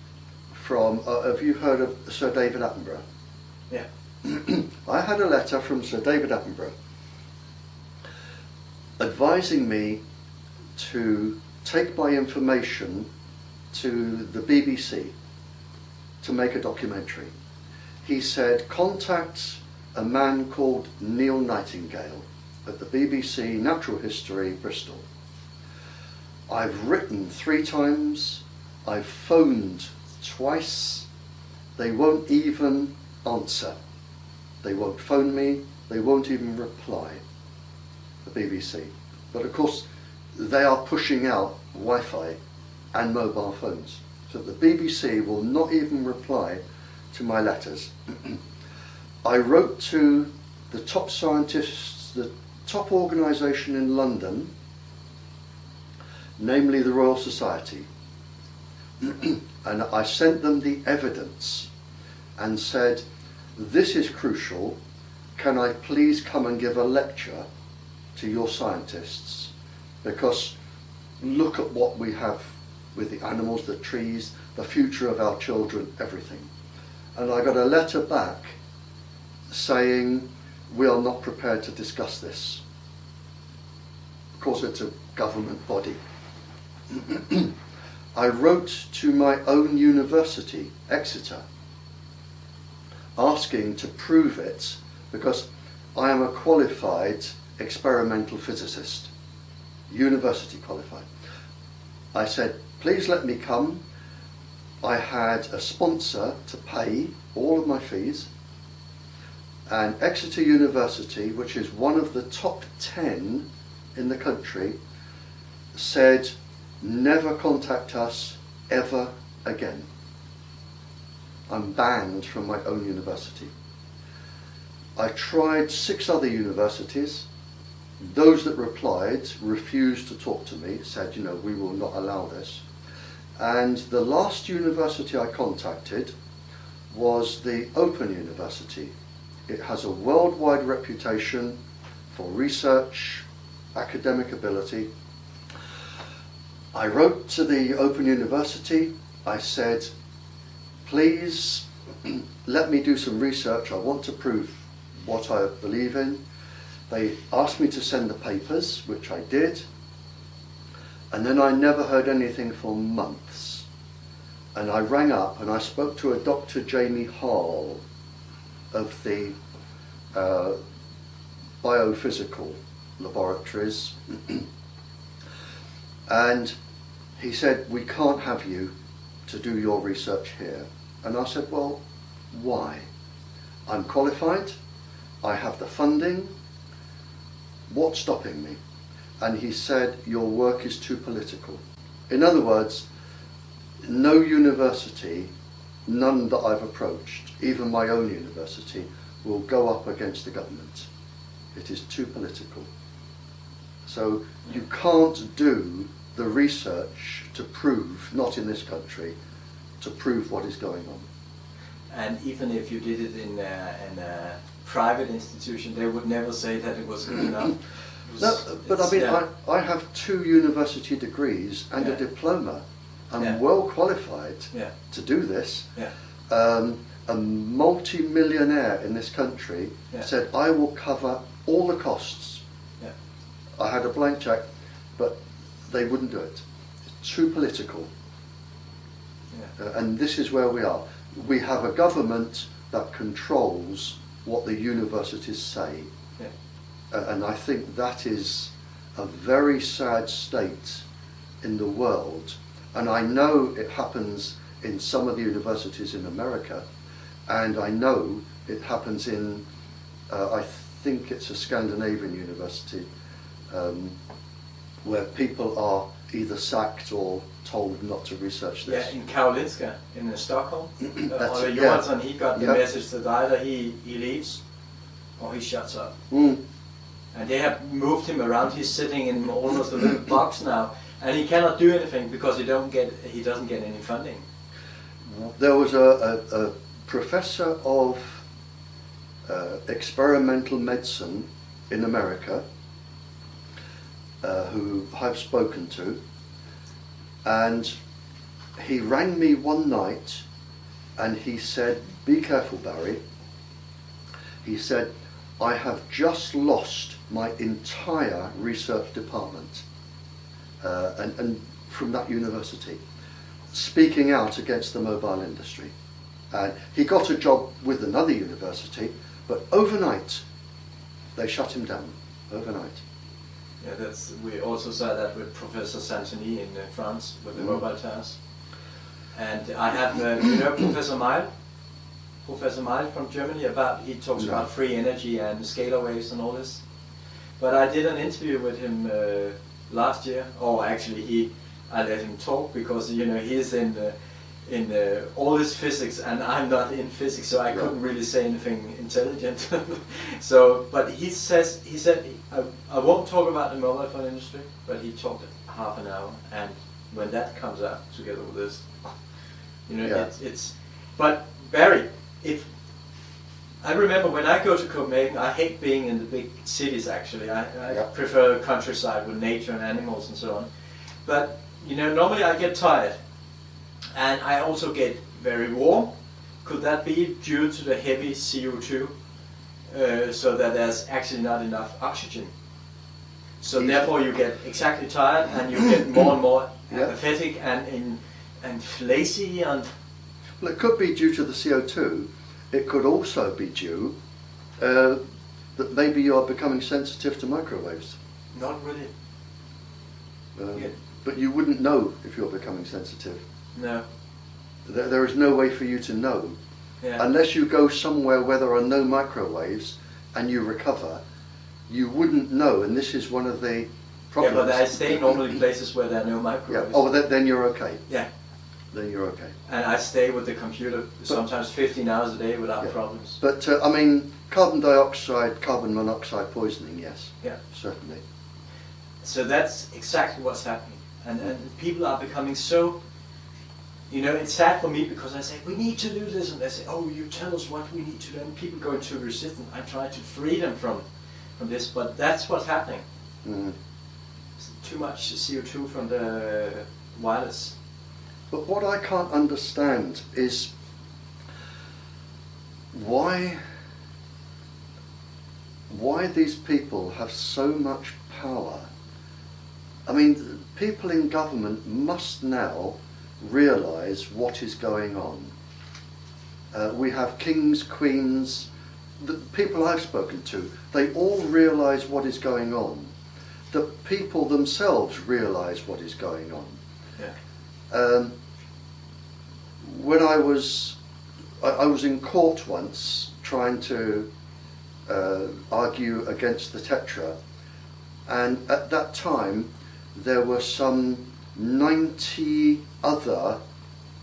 from, have you heard of Sir David Attenborough? Yeah. I had a letter from Sir David Attenborough advising me to take my information to the BBC to make a documentary. He said, contact a man called Neil Nightingale at the BBC Natural History, Bristol. I've written 3 times, I've phoned twice, they won't even answer. They won't phone me, they won't even reply, the BBC. But of course, they are pushing out Wi-Fi and mobile phones. So the BBC will not even reply to my letters. I wrote to the top scientists, the top organisation in London, namely the Royal Society, and I sent them the evidence and said, this is crucial, can I please come and give a lecture to your scientists, because look at what we have with the animals, the trees, the future of our children, everything. And I got a letter back saying, we are not prepared to discuss this. Of course, it's a government body. I wrote to my own university, Exeter, asking to prove it, because I am a qualified experimental physicist, university qualified. I said, please let me come. I had a sponsor to pay all of my fees, and Exeter University, which is one of the top 10 in the country, said, never contact us ever again. I'm banned from my own university. I tried 6 other universities. Those that replied refused to talk to me, said, you know, we will not allow this. And the last university I contacted was the Open University. It has a worldwide reputation for research, academic ability. I wrote to the Open University. I said, please let me do some research. I want to prove what I believe in. They asked me to send the papers, which I did. And then I never heard anything for months. And I rang up and I spoke to a Dr. Jamie Hall of the biophysical laboratories. And he said, we can't have you to do your research here. And I said, well, why? I'm qualified, I have the funding, what's stopping me? And he said, your work is too political. In other words, no university, none that I've approached, even my own university, will go up against the government. It is too political. So you can't do the research to prove, not in this country, to prove what is going on. And even if you did it in a private institution, they would never say that it was good enough. No, but I mean, I have 2 university degrees and a diploma. I'm well qualified to do this. A multi-millionaire in this country said, I will cover all the costs. I had a blank check, but they wouldn't do it. It's too political. And this is where we are. We have a government that controls what the universities say. And I think that is a very sad state in the world. And I know it happens in some of the universities in America, and I know it happens in, I think it's a Scandinavian university, where people are either sacked or told not to research this. Yeah, in Karolinska, in Stockholm, That's Ole it, Johansson, he got the message that either he leaves or he shuts up. And they have moved him around. He's sitting in almost a little box now, and he cannot do anything because he doesn't get any funding. There was a professor of experimental medicine in America who I've spoken to, and he rang me one night and he said, be careful, Barry. He said, I have just lost my entire research department and from that university, speaking out against the mobile industry. And he got a job with another university, but overnight they shut him down, overnight. Yeah, we also saw that with Professor Santoni in France with the mobile towers. And I have, you know, Professor Mile from Germany, he talks about free energy and scalar waves and all this. But I did an interview with him last year, or actually I let him talk because, you know, he's in all this physics and I'm not in physics, so I couldn't really say anything intelligent. But he said, I won't talk about the mobile phone industry, but he talked half an hour, and when that comes out together with this, you know, but Barry, I remember when I go to Copenhagen, I hate being in the big cities actually. I prefer countryside with nature and animals and so on. But, you know, normally I get tired. And I also get very warm. Could that be due to the heavy CO2, so that there's actually not enough oxygen? So therefore you get exactly tired, and you get more and more apathetic and lazy. And well, it could be due to the CO2. It could also be due that maybe you are becoming sensitive to microwaves. Not really. But you wouldn't know if you're becoming sensitive. No. There is no way for you to know. Unless you go somewhere where there are no microwaves and you recover, you wouldn't know, and this is one of the problems. Yeah, but I stay normally in places where there are no microwaves. Oh, then you're okay. Yeah. Then you're okay. And I stay with the computer sometimes 15 hours a day without problems. But I mean, carbon dioxide, carbon monoxide poisoning, yes. Yeah. Certainly. So that's exactly what's happening. And people are becoming so, you know, it's sad for me because I say, we need to do this, and they say, oh, you tell us what we need to do, and people go into resistance. I try to free them from this, but that's what's happening. too much CO2 from the wireless. But what I can't understand is why these people have so much power. I mean, people in government must now realise what is going on. We have kings, queens, the people I've spoken to, they all realise what is going on. The people themselves realise what is going on. Yeah. When I was in court once trying to argue against the Tetra, and at that time there were some 90 other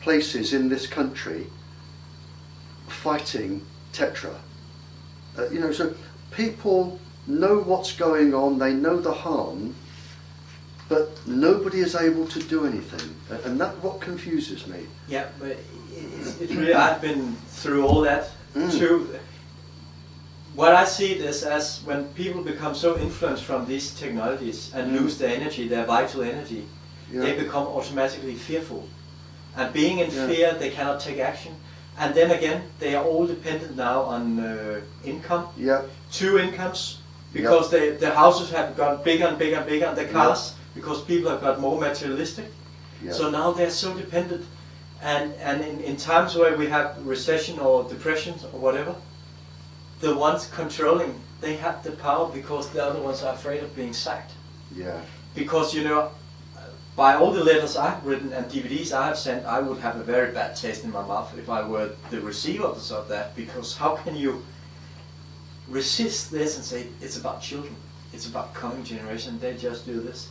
places in this country fighting Tetra. You know, so people know what's going on, they know the harm, but nobody is able to do anything, and that's what confuses me. Yeah, but it's really, I've been through all that too. What I see this as, when people become so influenced from these technologies and lose their energy, their vital energy, they become automatically fearful. And being in fear, they cannot take action. And then again, they are all dependent now on income, 2 incomes, because the houses have got bigger and bigger and bigger, and the cars, because people have got more materialistic. So now they're so dependent. And in times where we have recession or depression or whatever, the ones controlling, they have the power because the other ones are afraid of being sacked. Yeah. Because, you know, by all the letters I've written and DVDs I have sent, I would have a very bad taste in my mouth if I were the receivers of that, because how can you resist this and say it's about children, it's about coming generation, they just do this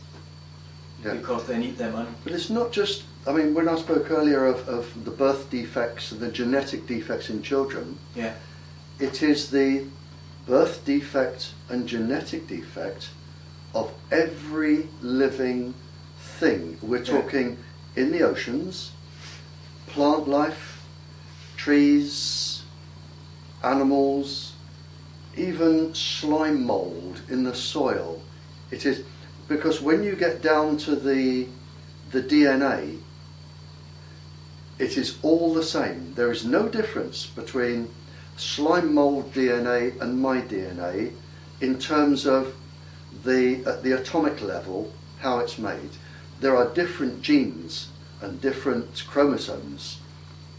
because they need their money. But it's not just, I mean, when I spoke earlier of the birth defects and the genetic defects in children, it is the birth defect and genetic defect of every living thing. We're talking in the oceans, plant life, trees, animals, even slime mold in the soil. It is because when you get down to the DNA, it is all the same. There is no difference between slime mold DNA and my DNA in terms of at the atomic level, how it's made. There are different genes and different chromosomes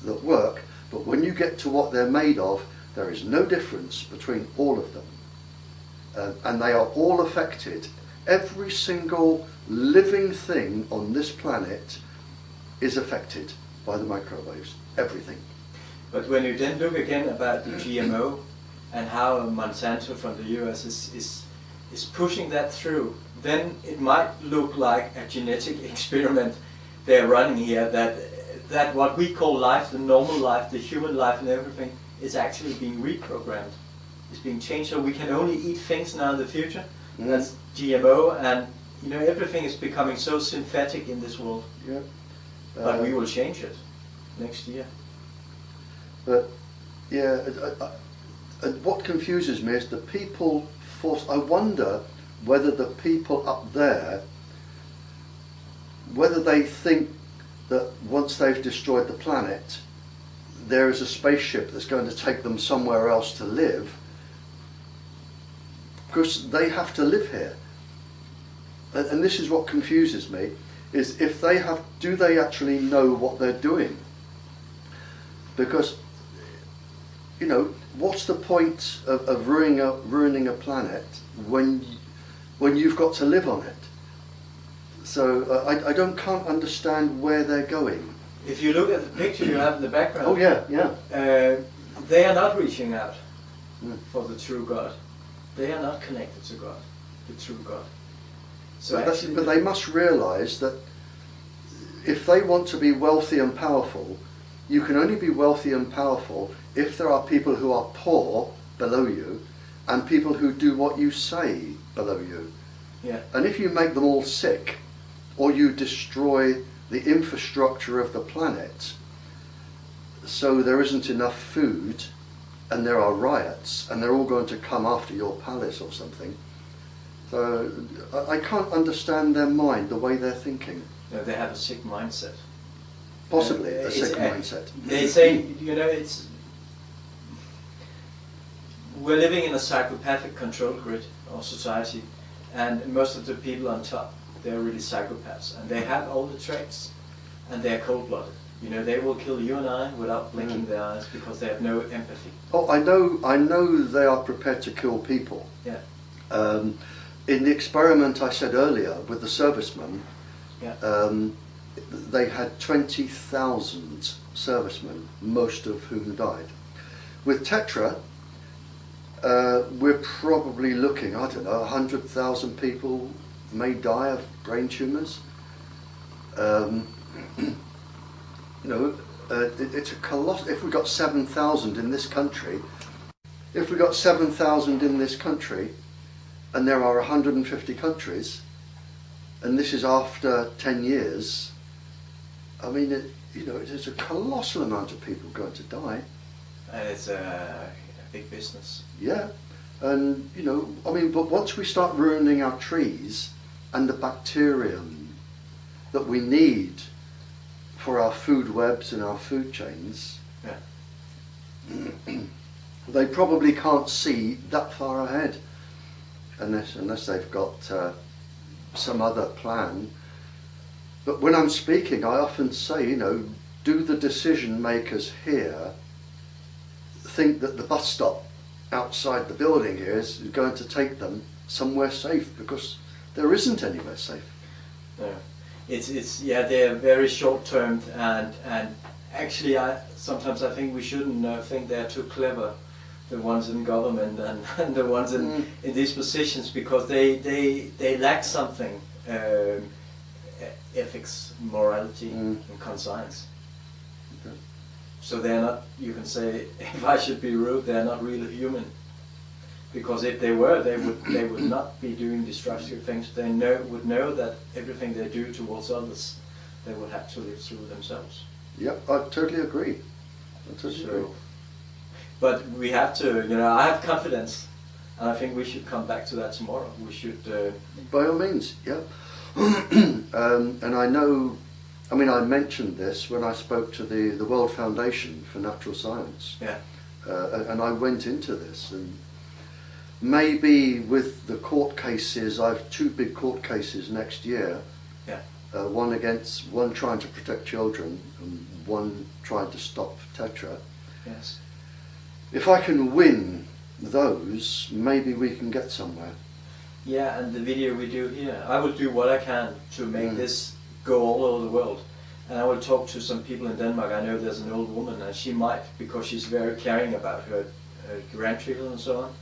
that work, but when you get to what they're made of, there is no difference between all of them. And they are all affected. Every single living thing on this planet is affected by the microwaves. Everything. But when you then look again about the GMO and how Monsanto from the US is pushing that through, then it might look like a genetic experiment they're running here, that what we call life, the normal life, the human life and everything, is actually being reprogrammed. It's being changed, so we can only eat things now in the future. That's GMO, and you know, everything is becoming so synthetic in this world. But we will change it next year. But what confuses me is the people I wonder whether the people up there, whether they think that once they've destroyed the planet, there is a spaceship that's going to take them somewhere else to live, because they have to live here. And this is what confuses me, is if they have, do they actually know what they're doing? Because, you know, what's the point of ruining a planet when you've got to live on it? So I can't understand where they're going. If you look at the picture you have in the background, they are not reaching out for the true God. They are not connected to God, the true God. So but they must realise that if they want to be wealthy and powerful, you can only be wealthy and powerful if there are people who are poor below you and people who do what you say below you. And if you make them all sick, or you destroy the infrastructure of the planet so there isn't enough food and there are riots and they're all going to come after your palace or something, So I can't understand their mind, the way they're thinking. No, they have a sick mindset. Possibly a It's sick mindset. They say, you know, we're living in a psychopathic control grid of society, and most of the people on top, they're really psychopaths, and they have all the traits, and they're cold-blooded. You know, they will kill you and I without blinking their eyes because they have no empathy. Oh, I know they are prepared to kill people. Yeah. In the experiment I said earlier with the servicemen, Yeah. they had 20,000 servicemen, most of whom died. With Tetra, we're probably looking, I don't know, 100,000 people may die of brain tumours. You know, it's a colossal. If we got 7,000 in this country, and there are 150 countries, and this is after 10 years, I mean, it's a colossal amount of people going to die. And it's a big business. Yeah, and I mean, but once we start ruining our trees and the bacterium that we need for our food webs and our food chains, yeah. They probably can't see that far ahead, unless they've got some other plan. But when I'm speaking, I often say, do the decision makers here think that the bus stop outside the building here is going to take them somewhere safe, because there isn't anywhere safe. No. It's they're very short-termed, and actually sometimes I think we shouldn't think they're too clever, the ones in government and the ones in these positions, because they lack something, ethics, morality, and conscience. Okay. So they're not, you can say, if I should be rude, they're not really human. Because if they were, they would not be doing destructive things. They would know that everything they do towards others, they would have to live through themselves. Yep, I totally agree. But we have to, I have confidence, and I think we should come back to that tomorrow. We should... By all means, yeah. And I know, I mentioned this when I spoke to the World Foundation for Natural Science. Yeah. And I went into this, and maybe with the court cases, I have 2 big court cases next year. Yeah. One trying to protect children, and one trying to stop Tetra. Yes. If I can win those, maybe we can get somewhere. Yeah, and the video we do here, I will do what I can to make this go all over the world. And I will talk to some people in Denmark. I know there's an old woman, and she might, because she's very caring about her grandchildren and so on.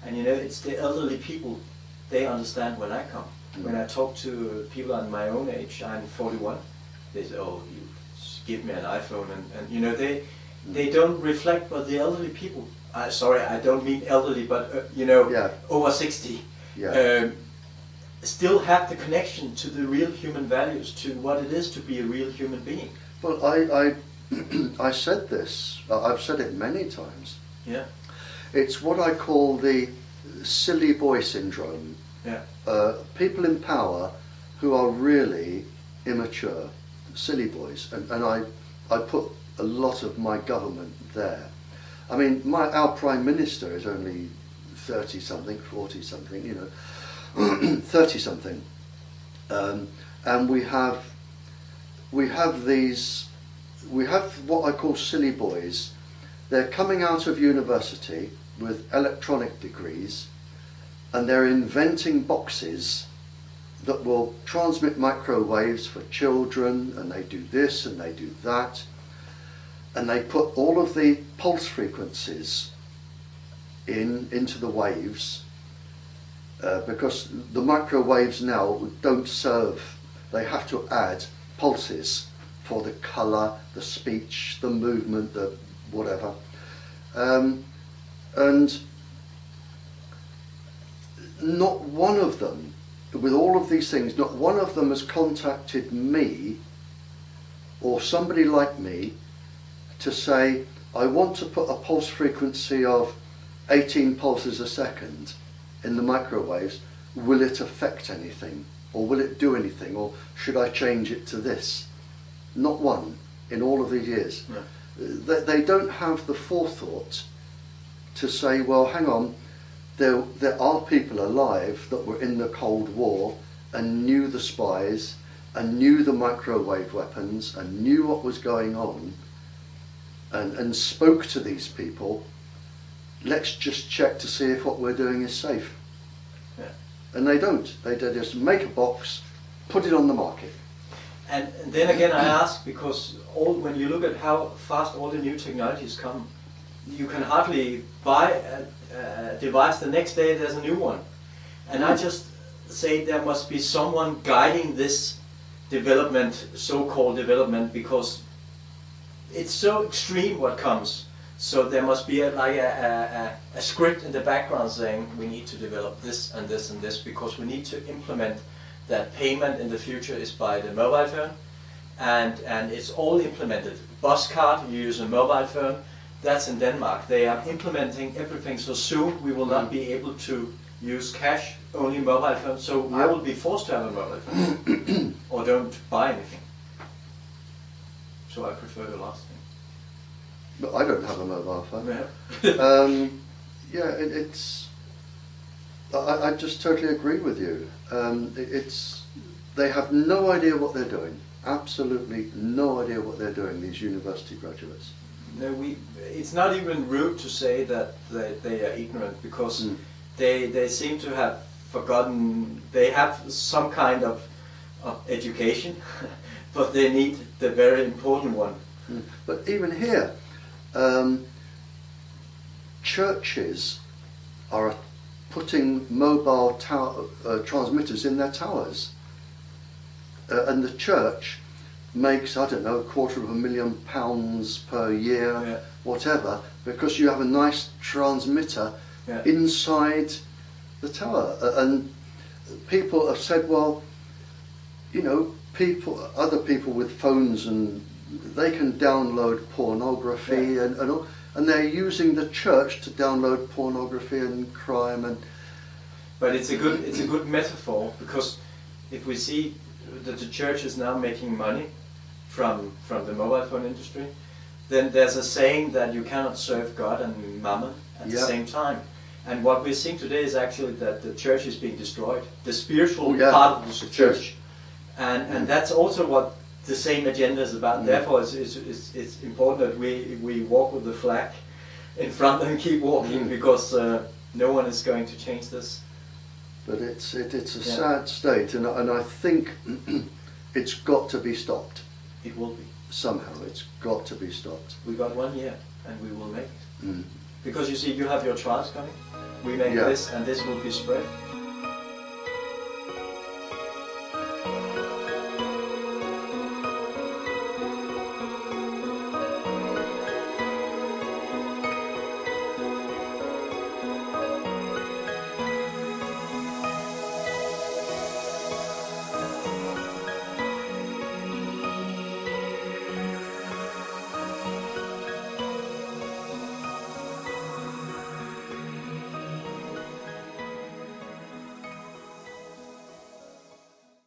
And it's the elderly people, they understand when I come. When I talk to people on my own age, I'm 41, they say, oh, you give me an iPhone, and they don't reflect, but the elderly people, sorry, I don't mean elderly, but over 60, still have the connection to the real human values, to what it is to be a real human being. Well, I said this, I've said it many times. Yeah. It's what I call the silly boy syndrome. Yeah. People in power who are really immature, silly boys, and I put a lot of my government there. I mean, our Prime Minister is only 30-something, 40-something, 30-something, and we have what I call silly boys. They're coming out of university with electronic degrees, and they're inventing boxes that will transmit microwaves for children, and they do this and they do that, and they put all of the pulse frequencies into the waves, because the microwaves now don't serve, they have to add pulses for the colour, the speech, the movement, the whatever. And not one of them, with all of these things, not one of them has contacted me or somebody like me to say, I want to put a pulse frequency of 18 pulses a second in the microwaves. will it affect anything, or will it do anything, or should I change it to this? Not one in all of these years. No. They don't have the forethought to say, well, hang on, there are people alive that were in the Cold War and knew the spies and knew the microwave weapons and knew what was going on and spoke to these people. Let's just check to see if what we're doing is safe. Yeah. And they don't. They just make a box, put it on the market. And then again I ask, because when you look at how fast all the new technologies come, you can hardly buy a device, the next day there's a new one. And I just say there must be someone guiding this development, so-called development, because it's so extreme what comes. So there must be a script in the background saying we need to develop this and this and this, because we need to implement that payment in the future is by the mobile phone, and it's all implemented. Bus card, you use a mobile phone, that's in Denmark. They are implementing everything, so soon we will not be able to use cash, only mobile phone, so I will be forced to have a mobile phone or don't buy anything. So I prefer the last thing. But I don't have a mobile phone. Yeah. I just totally agree with you. They have no idea what they're doing. Absolutely no idea what they're doing, these university graduates. No, it's not even rude to say that they are ignorant, because they seem to have forgotten. They have some kind of education, but they need the very important one. But even here, churches are putting mobile transmitters in their towers, and the church makes, I don't know, £250,000 per year, whatever, because you have a nice transmitter inside the tower. And people have said, well, you know, other people with phones, and they can download pornography and all, and they're using the church to download pornography and crime. But it's a good metaphor, because if we see that the church is now making money from the mobile phone industry, then there's a saying that you cannot serve God and mammon at the same time. And what we're seeing today is actually that the church is being destroyed, the spiritual part of the church. And that's also what the same agenda is about. Therefore it's important that we walk with the flag in front and keep walking, because no one is going to change this. But it's a sad state, and I think it's got to be stopped. It will be. Somehow it's got to be stopped. We got 1 year and we will make it. Because you see, you have your trials coming. We make this and this will be spread.